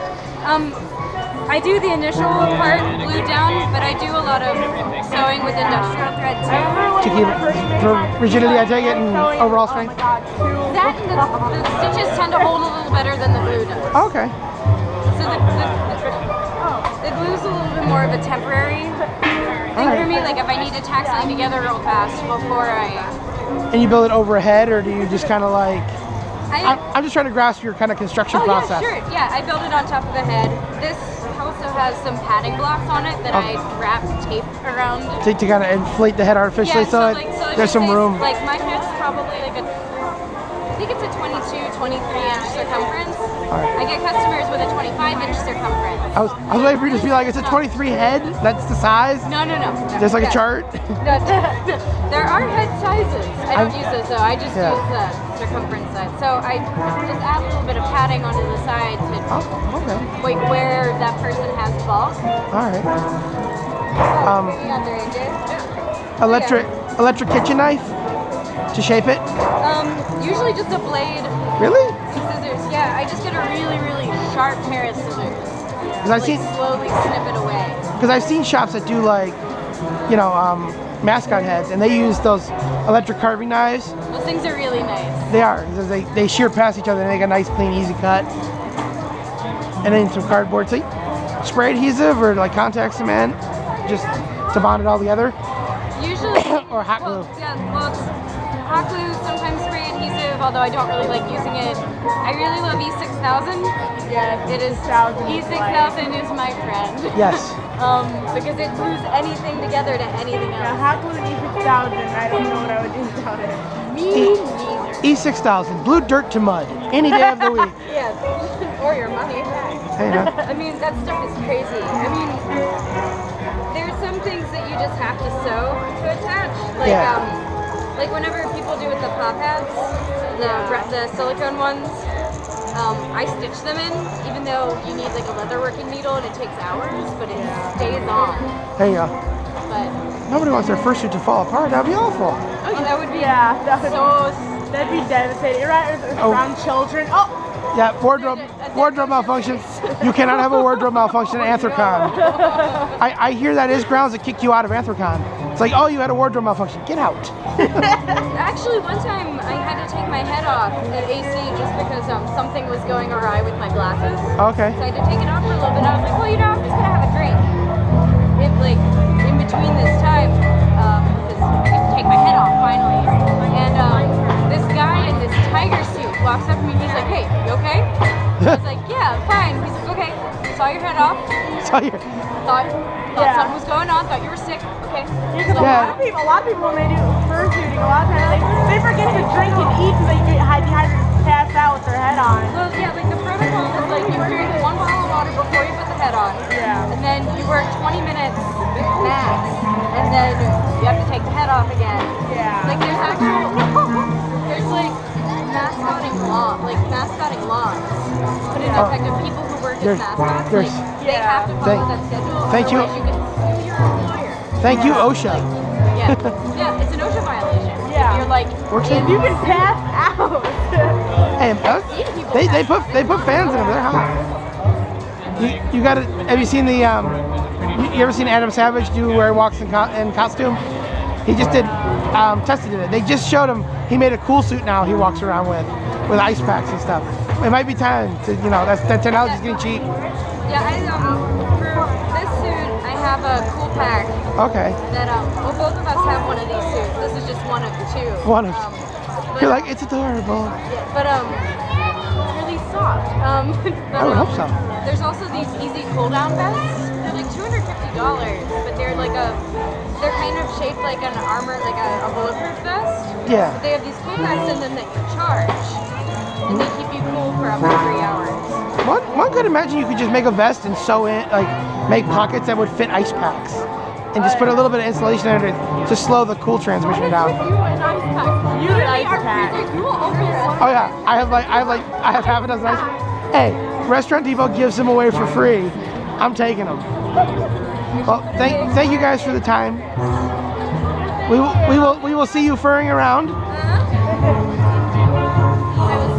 I do the initial part glued down, but I do a lot of sewing with industrial thread too. To keep it for rigidity, I take it, and overall strength? That and the stitches tend to hold a little better than the glue does. Okay. So the glue's a little bit more of a temporary thing for me. Like if I need to tack something together real fast before I... And you build it over a head, or do you just kind of like... I'm just trying to grasp your kind of construction process. Yeah, sure. Yeah, I build it on top of the head. This also has some padding blocks on it that I wrap tape around. To kind of inflate the head artificially, Yeah, so there's some room. Like my head's probably like I think it's a 22, 23-inch circumference. I get customers with a 25-inch circumference. I was waiting for you to be like, it's a 23 head? That's the size? No. There's like a chart? No, there are head sizes. I don't use those though. I just use the circumference size. So I just add a little bit of padding onto the side to like where that person has bulk. All right. Electric kitchen knife to shape it? Usually just a blade. Really? Scissors. Yeah, I just get a really, really sharp pair of scissors. Because I've seen slowly snip it away. Because I've seen shops that do like, you know, mascot heads, and they use those electric carving knives. Those things are really nice. They are, because they shear past each other and make a nice, clean, easy cut. And then some cardboard. So spray adhesive or like contact cement, just to bond it all together. Usually. Or hot glue. Hot glue, sometimes spray adhesive, although I don't really like using it. I really love E6000. Yeah, it is. E6000 is my friend. Yes. Because it glues anything together to anything else. Yeah, hot glue E6000, I don't know what I would do without it. Me neither. E6000, blue dirt to mud, any day of the week. Yeah, or your money. Hey, no. I mean, that stuff is crazy. I mean, there's some things that you just have to sew to attach. Like, like whenever people do with the pop pads, the silicone ones, I stitch them in, even though you need like a leatherworking needle and it takes hours, but it stays on. There you go. But nobody wants their fursuit to fall apart. That'd be awful. Oh, that would be that'd be devastating. Around children. Oh. Yeah, wardrobe malfunction. You cannot have a wardrobe malfunction at Anthrocon. I hear that is grounds to kick you out of Anthrocon. It's like, oh, you had a wardrobe malfunction. Get out. Actually, one time I had to take my head off at AC just because something was going awry with my glasses. Okay. So I had to take it off for a little bit. I was like, well, you know, I'm just gonna have a drink. Like in between this time, because I had to take my head off finally. And this guy in this tiger suit walks up to me. He's like, hey, you okay? I was like, yeah, I'm fine. He's like, okay. Saw your head off. Thought something was going on. Thought you were sick. Okay. Because a lot of people when they do fursuiting, a lot of times they forget to drink and eat so they get dehydrated and pass out with their head on. Well, yeah, like the protocol is like you drink 1 bottle of water before you put the head on. Yeah. And then you work 20 minutes max, and then you have to take the head off again. Yeah. Like there's like mascotting laws put into effect of people who work as mascots. Like, they have to follow that schedule. Thank you. Otherwise you can sue your employer. Thank you, OSHA. Yeah, it's an OSHA violation. Yeah. You're like, you can pass out. Hey, they put fans in them. They're hot. You got it. Have you seen the you ever seen Adam Savage do where he walks in costume? He just did tested it. They just showed him. He made a cool suit now. He walks around with ice packs and stuff. It might be time to that technology's getting cheap. Yeah, for this a cool pack. Okay. That well, both of us have one of these suits. This is just one of two. One of. You're like, it's adorable. Yeah, but really soft. I would hope so. There's also these easy cool down vests. They're like $250, but they're like they're kind of shaped like an armor, like a bulletproof vest. Yeah. But they have these cool packs in them that you charge, and they keep you cool for up to 3 hours. One could imagine you could just make a vest and sew in, like, make pockets that would fit ice packs, and just put a little bit of insulation under it to slow the cool transmission down. You literally are freezing cool over here. Oh yeah, I have half a dozen ice. Hey, Restaurant Depot gives them away for free. I'm taking them. Well, thank you guys for the time. We will see you furring around.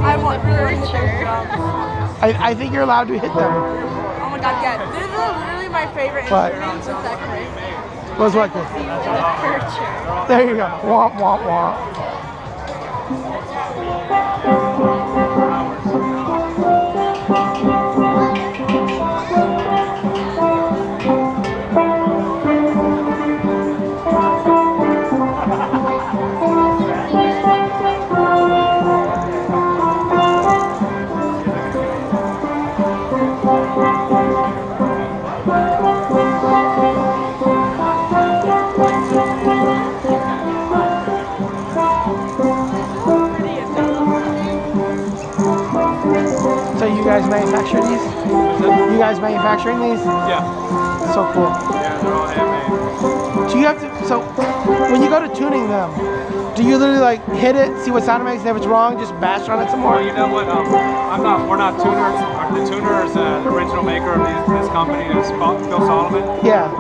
I want furniture. I think you're allowed to hit them. Oh my god, yeah. This is literally my favorite What? instrument. What's that great? What's what? Furniture. There you go. Womp womp womp. So you guys manufacture these? You guys manufacturing these? Yeah. So cool. Yeah, they're all handmade. So you have to, so when you go to tuning them, do you literally like hit it, see what sound it makes, and if it's wrong, just bash on it some more? Well, you know what? We're not tuners. The tuner is the original maker of this company. Is Phil Solomon. Yeah.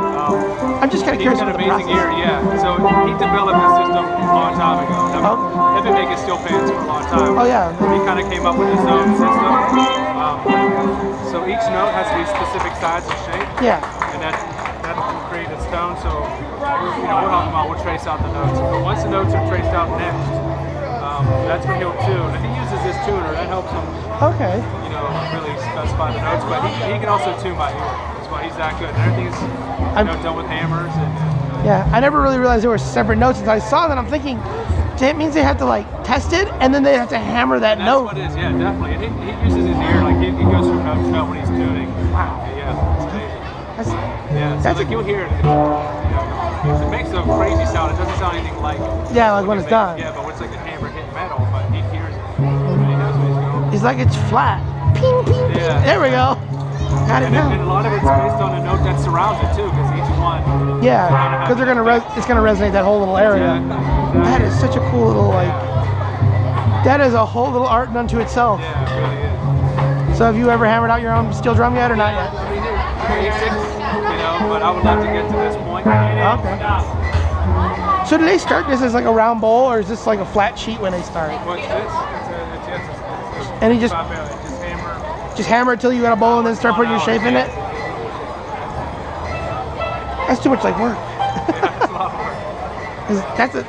I'm just kind of curious He's got about an the amazing process. ear, yeah. So he developed this system a long time ago. They've been making steel fans for a long time. Oh yeah. He kind of came up with his own system. So each note has to be specific size and shape. Yeah. And that will create its tone. So we're talking about we'll trace out the notes. But once the notes are traced out and etched, that's when he'll tune. And he uses this tuner. That helps him. Okay. Really specify the notes. But he can also tune by ear. That's why he's that good. And everything's done with hammers and. Yeah, I never really realized there were separate notes until I saw that. I'm thinking, it means they have to like test it, and then they have to hammer that note. That's what it is, yeah, definitely. And he uses his ear, like he goes from note to note when he's tuning. Wow. Yeah, it's amazing. So like you'll hear it, it makes a crazy sound. It doesn't sound anything like. Yeah, like when it's done. Yeah, but it's like a hammer hitting metal, but he hears it. And he knows what he's going. It's like it's flat. Ping, ping, ping. Yeah. There we go. Got it now. And a lot of it's based on a note that surrounds it too, because each one. Yeah, because it's gonna resonate that whole little area. That is such a cool little like. That is a whole little art unto itself. Yeah, it really is. So have you ever hammered out your own steel drum yet, or not yet? Basics, but I would love to get to this point. Okay. So do they start this as like a round bowl, or is this like a flat sheet when they start? Well, it's this. And he just hammer it till you got a bowl and then start putting your shape in it? That's too much like work. That's a lot of work.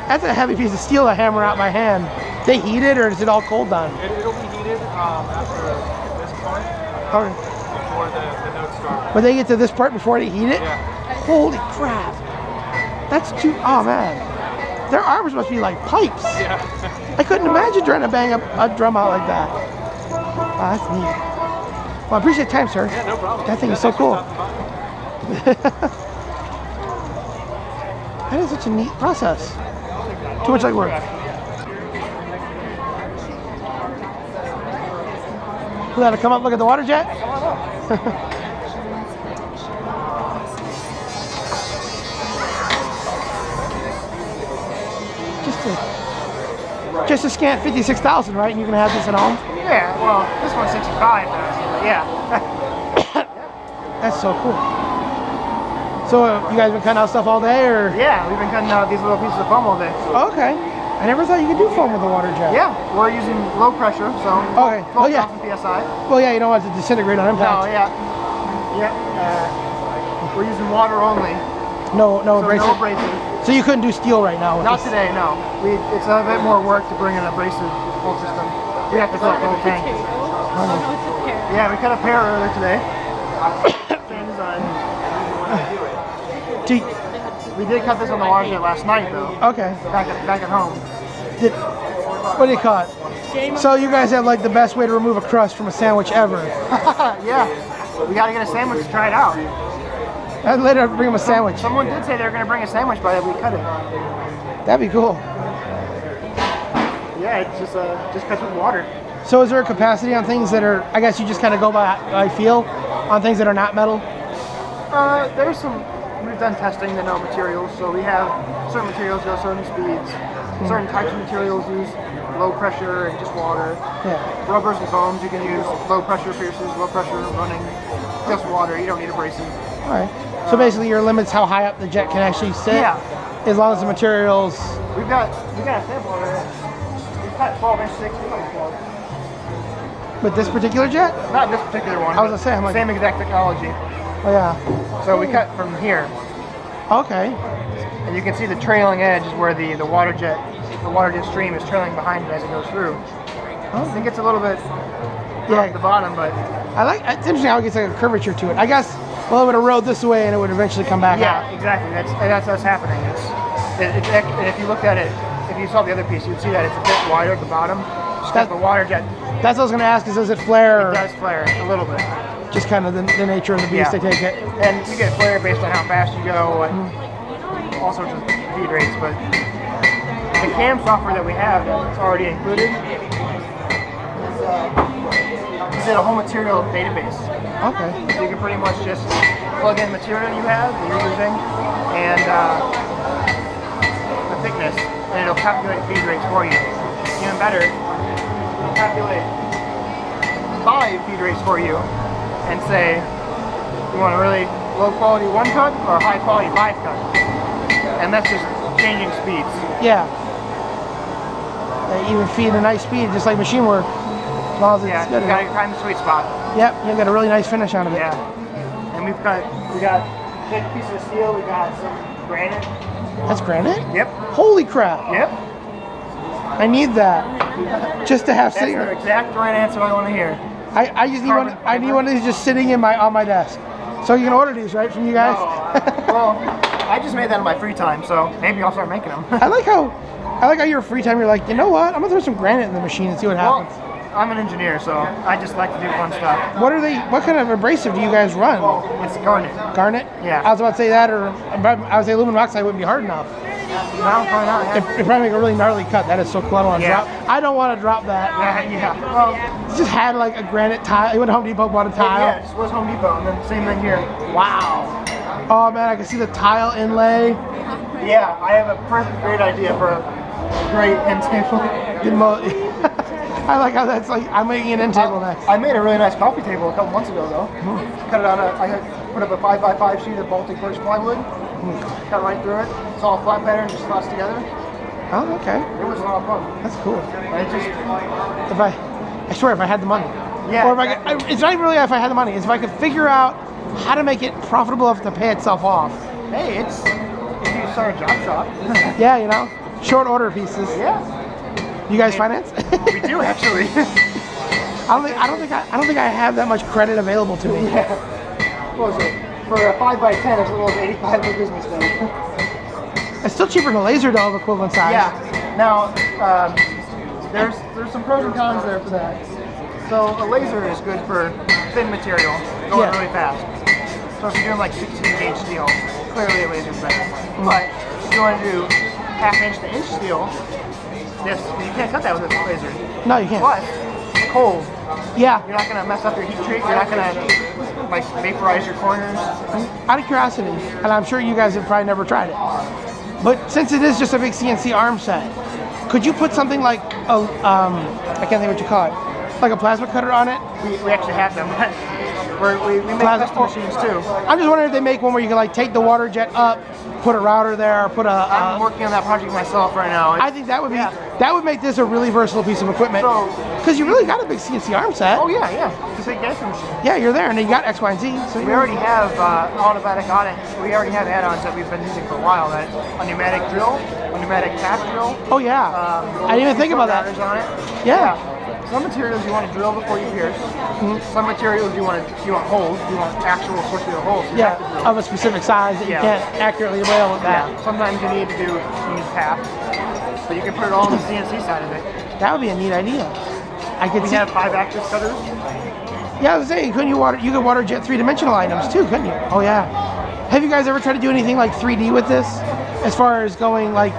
That's a heavy piece of steel to hammer out by hand. They heat it, or is it all cold done? It'll be heated after this part, before the notes start. But they get to this part before they heat it? Yeah. Holy crap. That's too, oh man. Their arms must be like pipes. Yeah. I couldn't imagine trying to bang a drum out like that. Wow, that's neat. Well, I appreciate the time, sir. Yeah, no problem. That thing is so cool. That is such a neat process. Too much like work. We gotta come up, look at the water jet. Just a scant 56,000, right? And you can have this at home. Yeah. Well, this one's 65,000. Yeah. That's so cool. So you guys been cutting out stuff all day, or? Yeah, we've been cutting out these little pieces of foam all day. Oh, okay. I never thought you could do foam with a water jet. Yeah, we're using low pressure, so okay. 12,000 psi. Well, yeah, you don't want it to disintegrate on impact. No, yeah. We're using water only. No so abrasive. No abrasive. So you couldn't do steel right now? Not today, no. It's a bit more work to bring an abrasive whole system. We have to fill up the whole tank. Yeah, we cut a pair earlier today. Same design. We did cut this on the water jet last night, though. Okay. Back at home. What do you call it? So you guys have like the best way to remove a crust from a sandwich ever. Yeah. We got to get a sandwich to try it out. And later bring them a sandwich. Someone did say they were going to bring a sandwich, but we cut it. That'd be cool. Yeah, it just cuts with water. So is there a capacity on things that are, I guess you just kind of go by feel on things that are not metal? There's some, we've done testing to know materials, so we have certain materials go certain speeds. Certain types of materials use low pressure and just water. Yeah. Rubbers and foams, you can use low pressure pierces, low pressure running, just water. You don't need abrasive. All right. So basically your limits how high up the jet can actually sit. Yeah. As long as the materials. We got a sample of it. We cut 12-inch 6. With this particular jet? Not this particular one. I was gonna say, I'm like, same exact technology. Oh yeah. So we cut from here. Okay. And you can see the trailing edge is where the water jet stream is trailing behind it as it goes through. Oh. I think it's a little bit at the bottom, but it's interesting how it gets like a curvature to it. I guess well, it would have rode this way and it would eventually come back out. Yeah, exactly. That's what's happening. If you looked at it, if you saw the other piece, you'd see that it's a bit wider at the bottom. That's the water jet. That's what I was going to ask, is does it flare? It does flare a little bit. Just kind of the nature of the beast, I take it. And you get flare based on how fast you go and all sorts of feed rates, but the cam software that we have that's already included is in a whole material database. Okay. So you can pretty much just plug in material you have that you're using and the thickness, and it'll calculate feed rates for you. Even better, it'll calculate 5 feed rates for you and say you want a really low quality 1 cut or a high quality 5 cut. And that's just changing speeds. Yeah. They even feed a nice speed, just like machine work. As long as it's good. You gotta find the sweet spot. Yep, you got a really nice finish out of it. Yeah. And we got thick pieces of steel, we got some granite. That's granite? Yep. Holy crap. Yep. I need that. Just to have sitting. That's the exact right answer I want to hear. I just need one. I need one of these just sitting on my desk. So you can order these, right, from you guys? Well, I just made that in my free time, so maybe I'll start making them. I like how your free time you're like, you know what? I'm gonna throw some granite in the machine and see what happens. I'm an engineer, so I just like to do fun stuff. What kind of abrasive do you guys run? It's garnet. Garnet? Yeah. I was about to say that, or I would say aluminum oxide wouldn't be hard enough. No, probably not. Yeah. It probably make a really gnarly cut. That is so cool. I don't want to drop. I don't want to drop that. Yeah. Well, just had like a granite tile. He went to Home Depot, bought a tile. Yeah, it just was Home Depot, and then same thing here. Wow. Oh man, I can see the tile inlay. Yeah, I have a great idea for a great end table. I like how that's like, I'm making an end table next. I made a really nice coffee table a couple months ago though. Cut it on I put up a 5x5 sheet of Baltic birch plywood. Cut right through it. It's all flat pattern, just slots together. Oh, okay. It was a lot of fun. That's cool. I swear if I had the money. Yeah. Or it's not even really if I had the money, it's if I could figure out how to make it profitable enough to pay itself off. Hey, if you start a job shop. Yeah, you know, short order pieces. Yeah. You guys finance? We do actually. I don't think I have that much credit available to me. Yeah. What was it? For a 5x10, it's a little over 85 for business day. It's still cheaper than a laser dough of equivalent size. Yeah. Now, there's some pros and cons there for that. So a laser is good for thin material, going really fast. So if you're doing like 16 gauge steel, clearly a laser is better. But if you want to do 1/2 inch to inch steel, you can't cut that with a laser. No, you can't. Plus, it's cold. Yeah. You're not going to mess up your heat treat. You're not going to like vaporize your corners. Out of curiosity, and I'm sure you guys have probably never tried it, but since it is just a big CNC arm set, could you put something like a, I can't think what you call it, like a plasma cutter on it? We actually have them. We make custom machines too. I'm just wondering if they make one where you can like take the water jet up, put a router there, put a. I'm working on that project myself right now. I think that would be that would make this a really versatile piece of equipment. Because you really got a big CNC arm set. Oh yeah. It's a big gas machine. Yeah, you're there, and then you got X, Y, and Z. So we already have automatic audit. We already have add-ons that we've been using for a while. That a pneumatic drill, a pneumatic tap drill. Oh yeah. I didn't even think about that. On it. Yeah. Some materials you want to drill before you pierce. Some materials you want holes. You want actual circular holes. So you have to drill. Of a specific size that you can't accurately rail with that. Yeah. Sometimes you need tap, but you can put it all on the CNC side of it. That would be a neat idea. We have 5-axis cutters. Yeah, I was saying, you could water jet 3-dimensional items too, couldn't you? Oh yeah. Have you guys ever tried to do anything like 3D with this? As far as going like,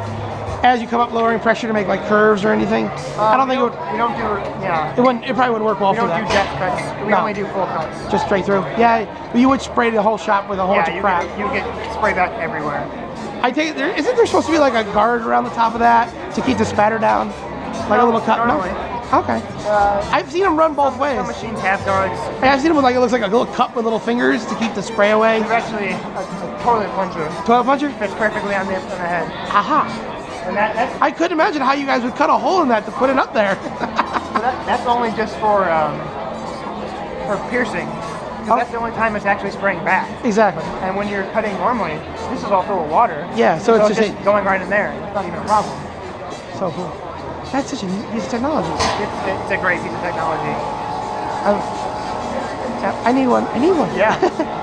as you come up lowering pressure to make like curves or anything? I don't think it would. We don't do, yeah. It probably would work well for that. We don't do jet cuts. We only do full cuts. Just straight through. Yeah, but you would spray the whole shop with a whole bunch of crap. You get spray back everywhere. I take it, isn't there supposed to be like a guard around the top of that to keep the spatter down? Like a little cut? Normally. Okay. I've seen them run both ways. Some machines have guards. I've seen them with like, it looks like a little cup with little fingers to keep the spray away. It's actually a toilet plunger. Toilet plunger? Fits perfectly on the head. Aha. And that's, I couldn't imagine how you guys would cut a hole in that to put it up there. so that's only just for piercing. Because that's the only time it's actually spraying back. Exactly. And when you're cutting normally, this is all full of water. Yeah, so it's just going right in there. It's not even a problem. So cool. That's such a neat piece of technology. It's a great piece of technology. I need one. Yeah.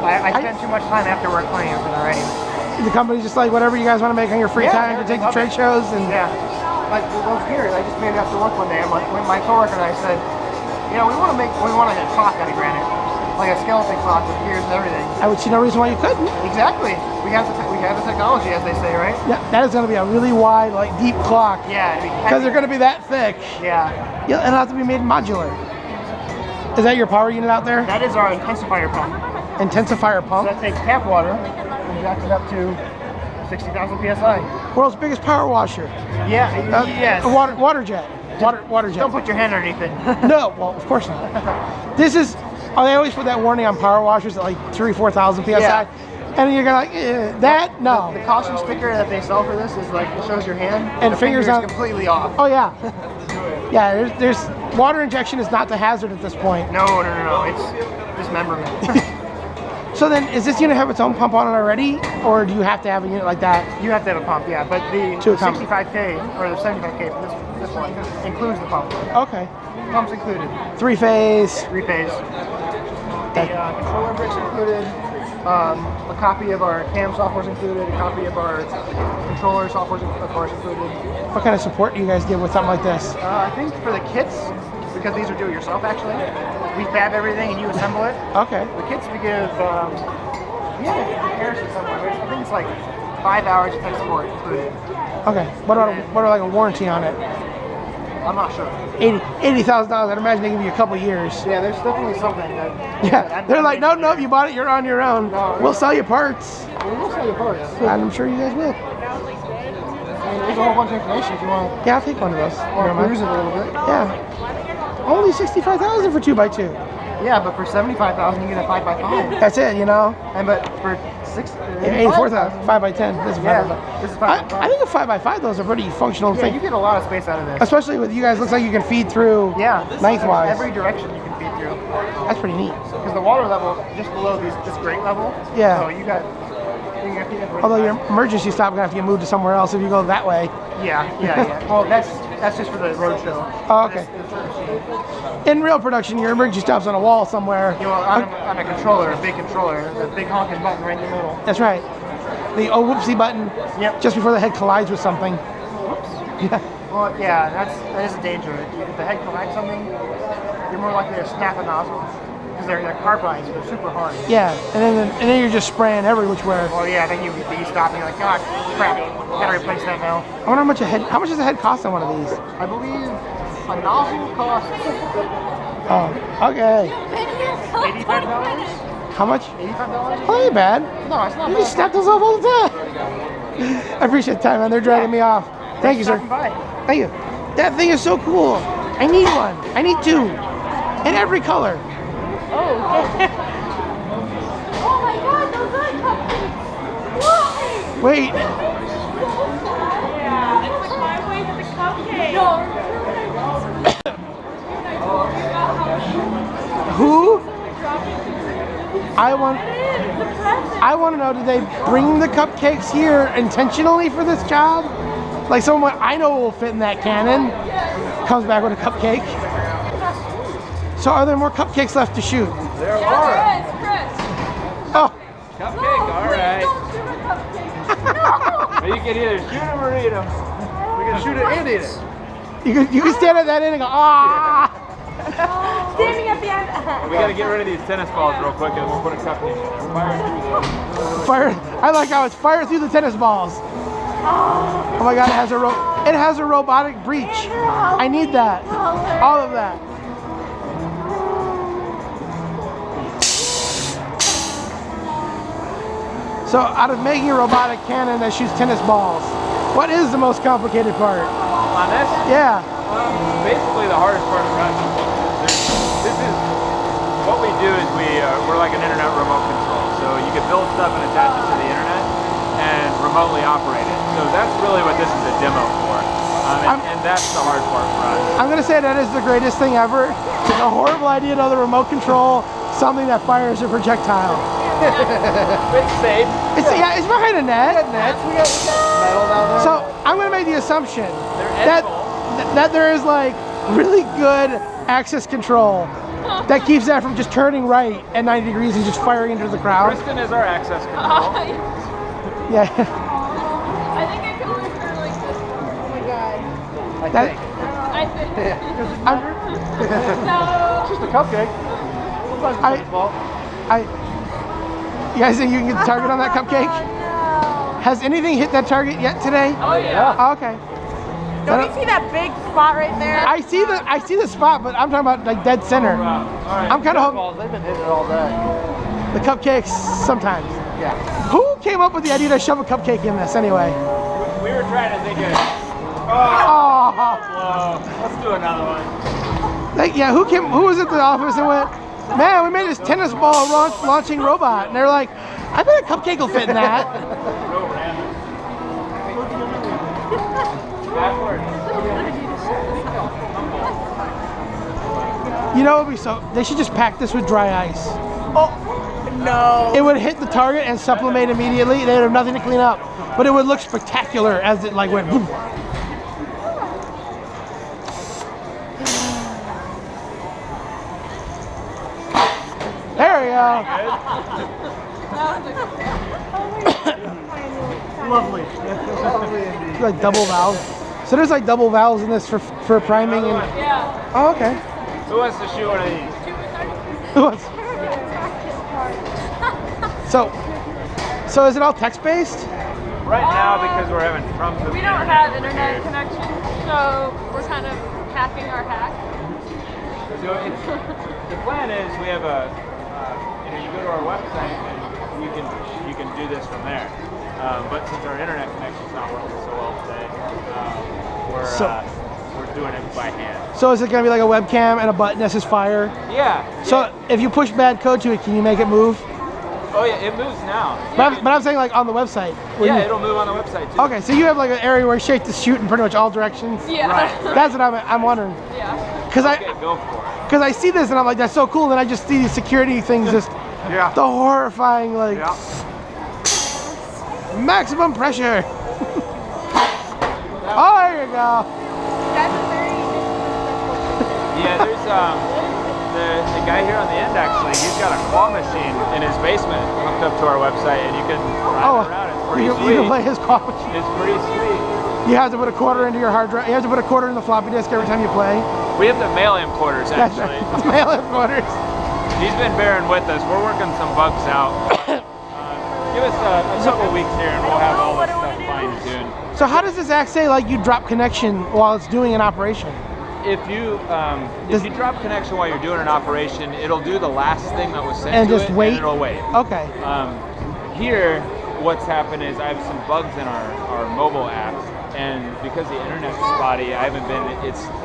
I spend too much time after work playing with it already. The company's just like, whatever you guys want to make on your free time to take to trade shows. And yeah. Like those gears, I just made it after work one day. I'm like, when my coworker and I said, we want to get a clock out of granite. Like a skeleton clock with gears and everything. I would see no reason why you couldn't. Exactly. We have the technology, as they say, right? Yeah, that is going to be a really wide, like deep clock. Yeah. Because they're going to be that thick. Yeah. Yeah, it'll have to be made modular. Is that your power unit out there? That is our intensifier pump. Intensifier pump? So that takes tap water and jacks it up to 60,000 psi. World's biggest power washer. Yeah. Yes. A water jet. Water jet. Don't put your hand underneath it. No. Well, of course not. This is. Oh, they always put that warning on power washers at like 3,000-4,000 psi. Yeah. And you're gonna like, that? No. The caution sticker that they sell for this is like, it shows your hand. And the fingers on. Completely off. Oh, yeah. Yeah, there's water injection is not the hazard at this point. No. It's dismemberment. So then, is this unit have its own pump on it already? Or do you have to have a unit like that? You have to have a pump, yeah. But the 65K or the 75K for this one includes the pump. Okay. Pump's included. 3-phase. 3-phase. The controller brick's included. A copy of our CAM software is included. A copy of our controller software is, of course, included. What kind of support do you guys give with something like this? I think for the kits, because these are do-it-yourself actually, we fab everything and you assemble it. Okay. The kits we give, we have a comparison somewhere. I think it's like 5 hours of tech support included. Okay. What about like a warranty on it? I'm not sure. $80,000. I'd imagine they give you a couple years. Yeah, there's definitely something that. Yeah, they're like, no, you bought it. You're on your own. No, we'll sell you parts. We'll sell you parts. I'm sure you guys will. There's a whole bunch of information if you want. Yeah, I'll take one of those. Or cruise it a little bit. Yeah. Only $65,000 for 2x2. Yeah, but for $75,000 you get a 5x5. That's it, you know. And but for $84,000, 5x10. This is 5x5. This is 5x5. I think a 5x5 those are pretty functional thing. You get a lot of space out of this. Especially with you guys, looks like you can feed through. Yeah. Lengthwise. Every direction you can feed through. That's pretty neat. Because the water level just below this grate level. Yeah. So you got. Although your emergency stop gonna have to get moved to somewhere else if you go that way. Yeah. Well, that's just for the road show. Oh, okay. In real production, your emergency stop's on a wall somewhere. You know, on a controller, a big controller, the big honking button right in the middle. That's right. The whoopsie button. Yep. Just before the head collides with something. Whoops. Yeah. Well, yeah, that is a danger. If the head collides something, you're more likely to snap a nozzle. Because they're carbide, so they're super hard. Yeah, and then you're just spraying every which way. Well, yeah, then you stop and you're like, God, crap, gotta replace that now. I wonder how much does a head cost on one of these? I believe a nozzle costs. Oh, okay. $85. How much? $85. Oh, ain't bad. No, it's not You bad. just snap those off all the time. I appreciate the time, man. They're dragging me off. Thank you, sir. Thank you. That thing is so cool. I need one. I need two. In every color. Oh my God, those are cupcakes! Wait. Yeah, it's like my way to the cupcake. Who? I want to know, did they bring the cupcakes here intentionally for this job? Like someone I know will fit in that cannon comes back with a cupcake. So are there more cupcakes left to shoot? There are. There is, Chris. Oh. Cupcake, all right. Well, you can either shoot them or eat them. We can shoot it and eat it. You can stand at that end and go, ah! Standing at the end. We got to get rid of these tennis balls real quick and we'll put a cupcake in there. Fire through them. Fire! I like how it's fire through the tennis balls. Oh my God! It has a robotic breach. I need that. All of that. So, out of making a robotic cannon that shoots tennis balls, what is the most complicated part? On this? Yeah. Basically, the hardest part of this is what we do is we're like an internet remote control. So you can build stuff and attach it to the internet and remotely operate it. So that's really what this is a demo for. And that's the hard part for us. I'm gonna say that is the greatest thing ever. It's a horrible idea to the remote control something that fires a projectile. It's safe. It's behind a net. We got metal down there. So I'm gonna make the assumption that there is like really good access control that keeps that from just turning right at 90 degrees and just firing into the crowd. Kristen is our access control. Yeah. I think I can work her like this. Oh my God. I think. No. It's just a cupcake. You guys think you can get the target on that cupcake? Has anything hit that target yet today? Oh yeah. Oh, okay. Don't you see that big spot right there? I see the spot, but I'm talking about like dead center. I'm kind of hoping. They've been hitting it all day. The cupcakes sometimes. Yeah. Who came up with the idea to shove a cupcake in this anyway? We were trying to think of. Oh. Whoa. Let's do another one. Like, yeah, who was at the office and went, man, we made this tennis ball launching robot, and they're like, I bet a cupcake will fit in that. You know, they should just pack this with dry ice. Oh no! It would hit the target and sublimate immediately. They'd have nothing to clean up, but it would look spectacular as it like went boom. There we go. Lovely. Lovely indeed. Like double valves. So there's like double valves in this for priming and. Yeah. Oh, okay. Who wants to shoot one of these? Who wants? So is it all text based? Right now, because we're having problems with We don't have internet connection, so we're kind of hacking our hack. So the plan is we have you go to our website and you can do this from there. But since our internet connection's not working so well today, we're doing it by hand. So is it going to be like a webcam and a button that says fire? Yeah. So if you push bad code to it, can you make it move? Oh yeah, it moves now. But I'm saying like on the website. Yeah, it'll move on the website too. Okay, so you have like an area where you shake to shoot in pretty much all directions. Yeah. Right. That's what I'm wondering. Yeah. Because go for it. Because I see this and I'm like, that's so cool. And then I just see these security things, just the horrifying like maximum pressure. Oh, there you go. Yeah, there's the guy here on the end actually. He's got a claw machine in his basement hooked up to our website, and you can ride it around. It's pretty sweet. You can play his claw machine. It's pretty sweet. You have to put a quarter into your hard drive. You have to put a quarter in the floppy disk every time you play. We have to mail in quarters actually. Mail in quarters. He's been bearing with us. We're working some bugs out. Give us a couple weeks here, and we'll have all this stuff fine-tuned. So how does this act say like you drop connection while it's doing an operation? If you drop connection while you're doing an operation, it'll do the last thing that was sent and to just it, wait. and it'll wait. Okay. Here, what's happened is I have some bugs in our mobile apps, and because the internet's spotty,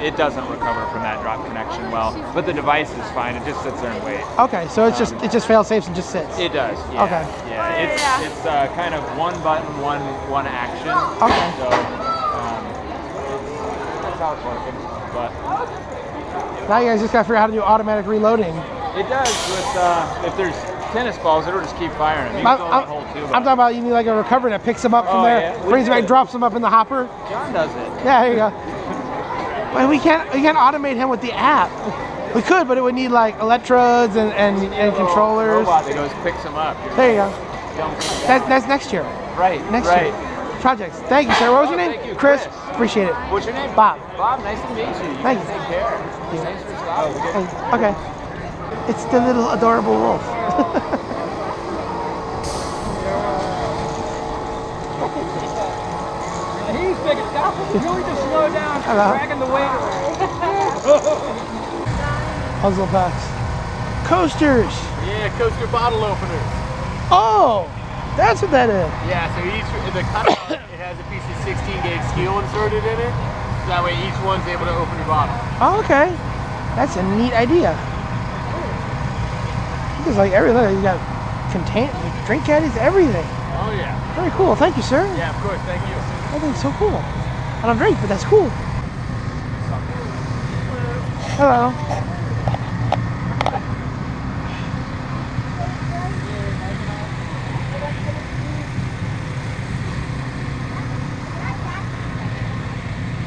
it doesn't recover from that drop connection well. But the device is fine; it just sits there and waits. Okay, so it just fail safes and just sits. It does. Yeah. Okay. Yeah, it's kind of one button, one action. Okay. So that's how it's working. But now you guys just gotta figure out how to do automatic reloading. It does with if there's tennis balls, it'll just keep firing them. You can fill that whole tube I'm talking about you need like a recovery that picks them up from there, brings them back, drops them up in the hopper. John does it. Yeah, there you go. Well, we can't automate him with the app. We could, but it would need like electrodes and controllers. Robot that goes picks them up. There you go. That's next year. Right. Next year. Projects. Thank you, sir. What was your name? Thank you, Chris. Appreciate it. What's your name? Bob. Bob, nice to meet you. Thank you. Take care. Thanks for stopping. Okay. It's the little adorable wolf. He's big as stuff. You need to slow down. Hello. Dragging the weight Puzzle packs. Coasters. Yeah, coaster bottle openers. Oh, that's what that is. Yeah, so the cutout, it has a piece of 16-gauge steel inserted in it. So that way each one's able to open your bottle. Oh, okay. That's a neat idea. It's like everything. You got drink caddies, everything. Oh, yeah. Very cool. Thank you, sir. Yeah, of course. Thank you. I think it's so cool. I don't drink, but that's cool. Hello.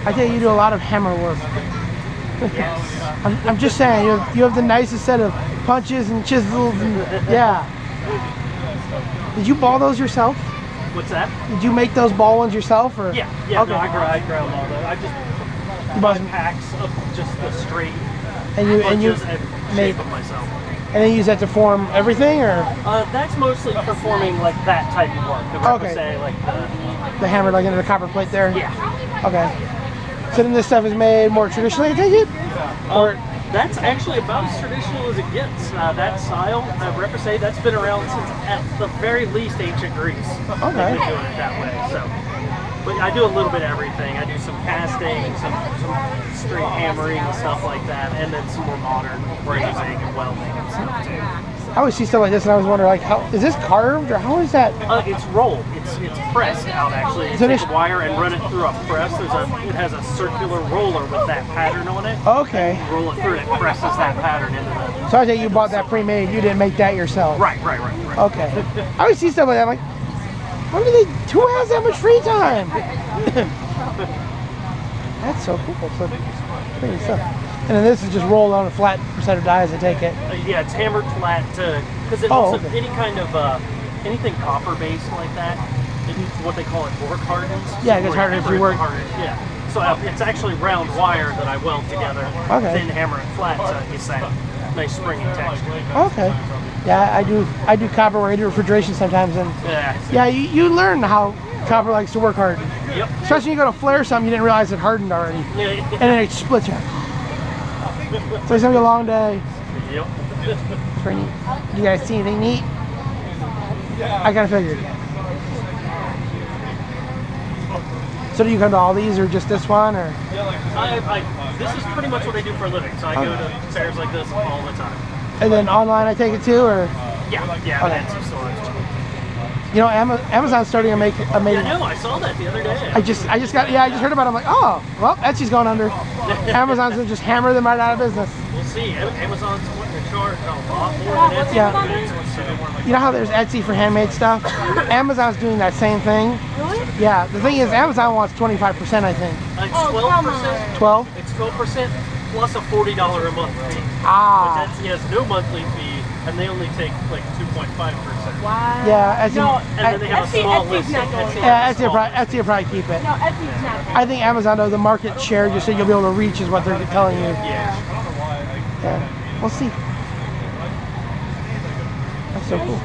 I tell you do a lot of hammer work. Yes. I'm just saying, you have the nicest set of punches and chisels and yeah. Did you ball those yourself? What's that? Did you make those ball ones yourself or? Yeah. Okay. No, I ground all that. I just bought packs of just the straight punches and made shape them myself. And then use that to form everything, or? That's mostly for forming like that type of work. The repoussé, like the hammer, like into the copper plate there. Yeah. Okay. So then this stuff is made more traditionally, I take it? Or that's actually about as traditional as it gets. That style, that repoussé, that's been around since at the very least ancient Greece. Okay. They've been doing it that way. So, but I do a little bit of everything. I do some casting, some straight hammering and stuff like that, and then some more modern brazing and welding and stuff too. I always see stuff like this, and I always wonder, like, how is this carved or how is that? It's rolled. It's pressed out actually. You take a wire and run it through a press. It has a circular roller with that pattern on it. Okay. You roll it through and it presses that pattern into the. So I think you bought that pre-made. You didn't make that yourself. Right. Okay. I always see stuff like that. I'm like, who has that much free time? That's so cool. So pretty stuff. And then this is just rolled on a flat set of dies, I take it. Yeah, it's hammered flat because any kind of anything copper based like that, it's what they call it work hardens. Yeah, it gets harder as you work. Yeah. So it's actually round wire that I weld together. Okay. Then hammer it flat so it gets that nice springy texture. Okay. Yeah, I do copper weighted refrigeration sometimes, and you learn how copper likes to work hard. Yep. Especially when you go to flare something, you didn't realize it hardened already. Yeah. And then it splits you. So it's gonna be a long day. Yep. It's pretty neat. You guys see anything neat? I kind of figured. So do you come to all these, or just this one, or? This is pretty much what I do for a living. So I go to fairs like this all the time. And then online, I take it too, or? Yeah. Okay. Etsy stores. You know, Amazon's starting to make amazing. Yeah, no, I saw that the other day. I just heard about it. I'm like, oh, well, Etsy's going under. Amazon's gonna just hammer them right out of business. We'll see. Amazon's wanting to charge a lot more than Etsy. Yeah. You know how there's Etsy for handmade stuff? Amazon's doing that same thing. Really? Yeah. The thing is, Amazon wants 25%, I think. It's 12%. 12? It's 12% plus a $40 a month fee. Ah. But Etsy has no monthly fee, and they only take like 2.5%. Wow. Yeah, Etsy. No, and then they have a small list. Yeah, Etsy will probably keep it. No, Etsy's not. I think Amazon knows the market share just so you'll be able to reach is what they're telling you. Yeah. We'll see. That's so cool.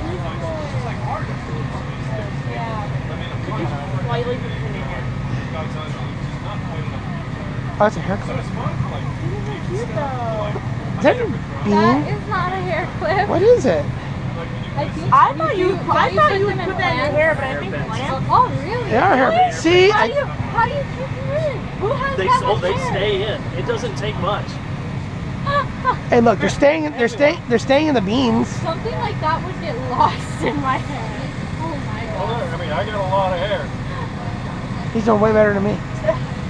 Oh, that's a hair clip. Cute though. Is that a bean? That is not a hair clip. What is it? I thought you would put that in your hair, but I think plants. Oh, really? They are hair. See? How do you keep them in? Who has They stay in. It doesn't take much. Hey, look, they're staying in the beans. Something like that would get lost in my hair. Oh my god. I mean, I got a lot of hair. He's doing way better than me.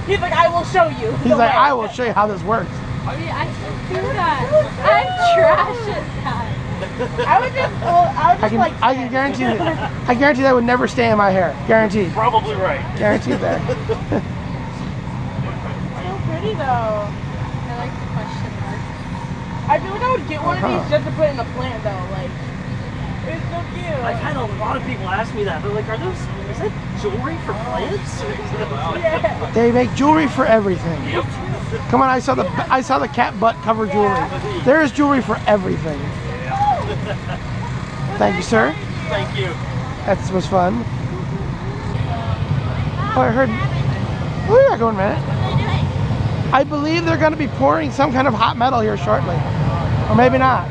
He's like, I will show you. He's like, I will show you how this works. I can do that. I'm trash at that. I can guarantee that. I guarantee that would never stay in my hair. Guaranteed. Probably right. Guaranteed that. So pretty though. I like the question mark. I I feel like I would get one of these just to put in a plant though. Like, it's so cute. I've had a lot of people ask me that. They're like, is that jewelry for plants? Yeah. They make jewelry for everything. Yep. Come on, I saw the cat butt cover jewelry. There is jewelry for everything. Thank you, sir. Thank you. That was fun. Oh, I heard. Where are you going, man? I believe they're going to be pouring some kind of hot metal here shortly. Or maybe not.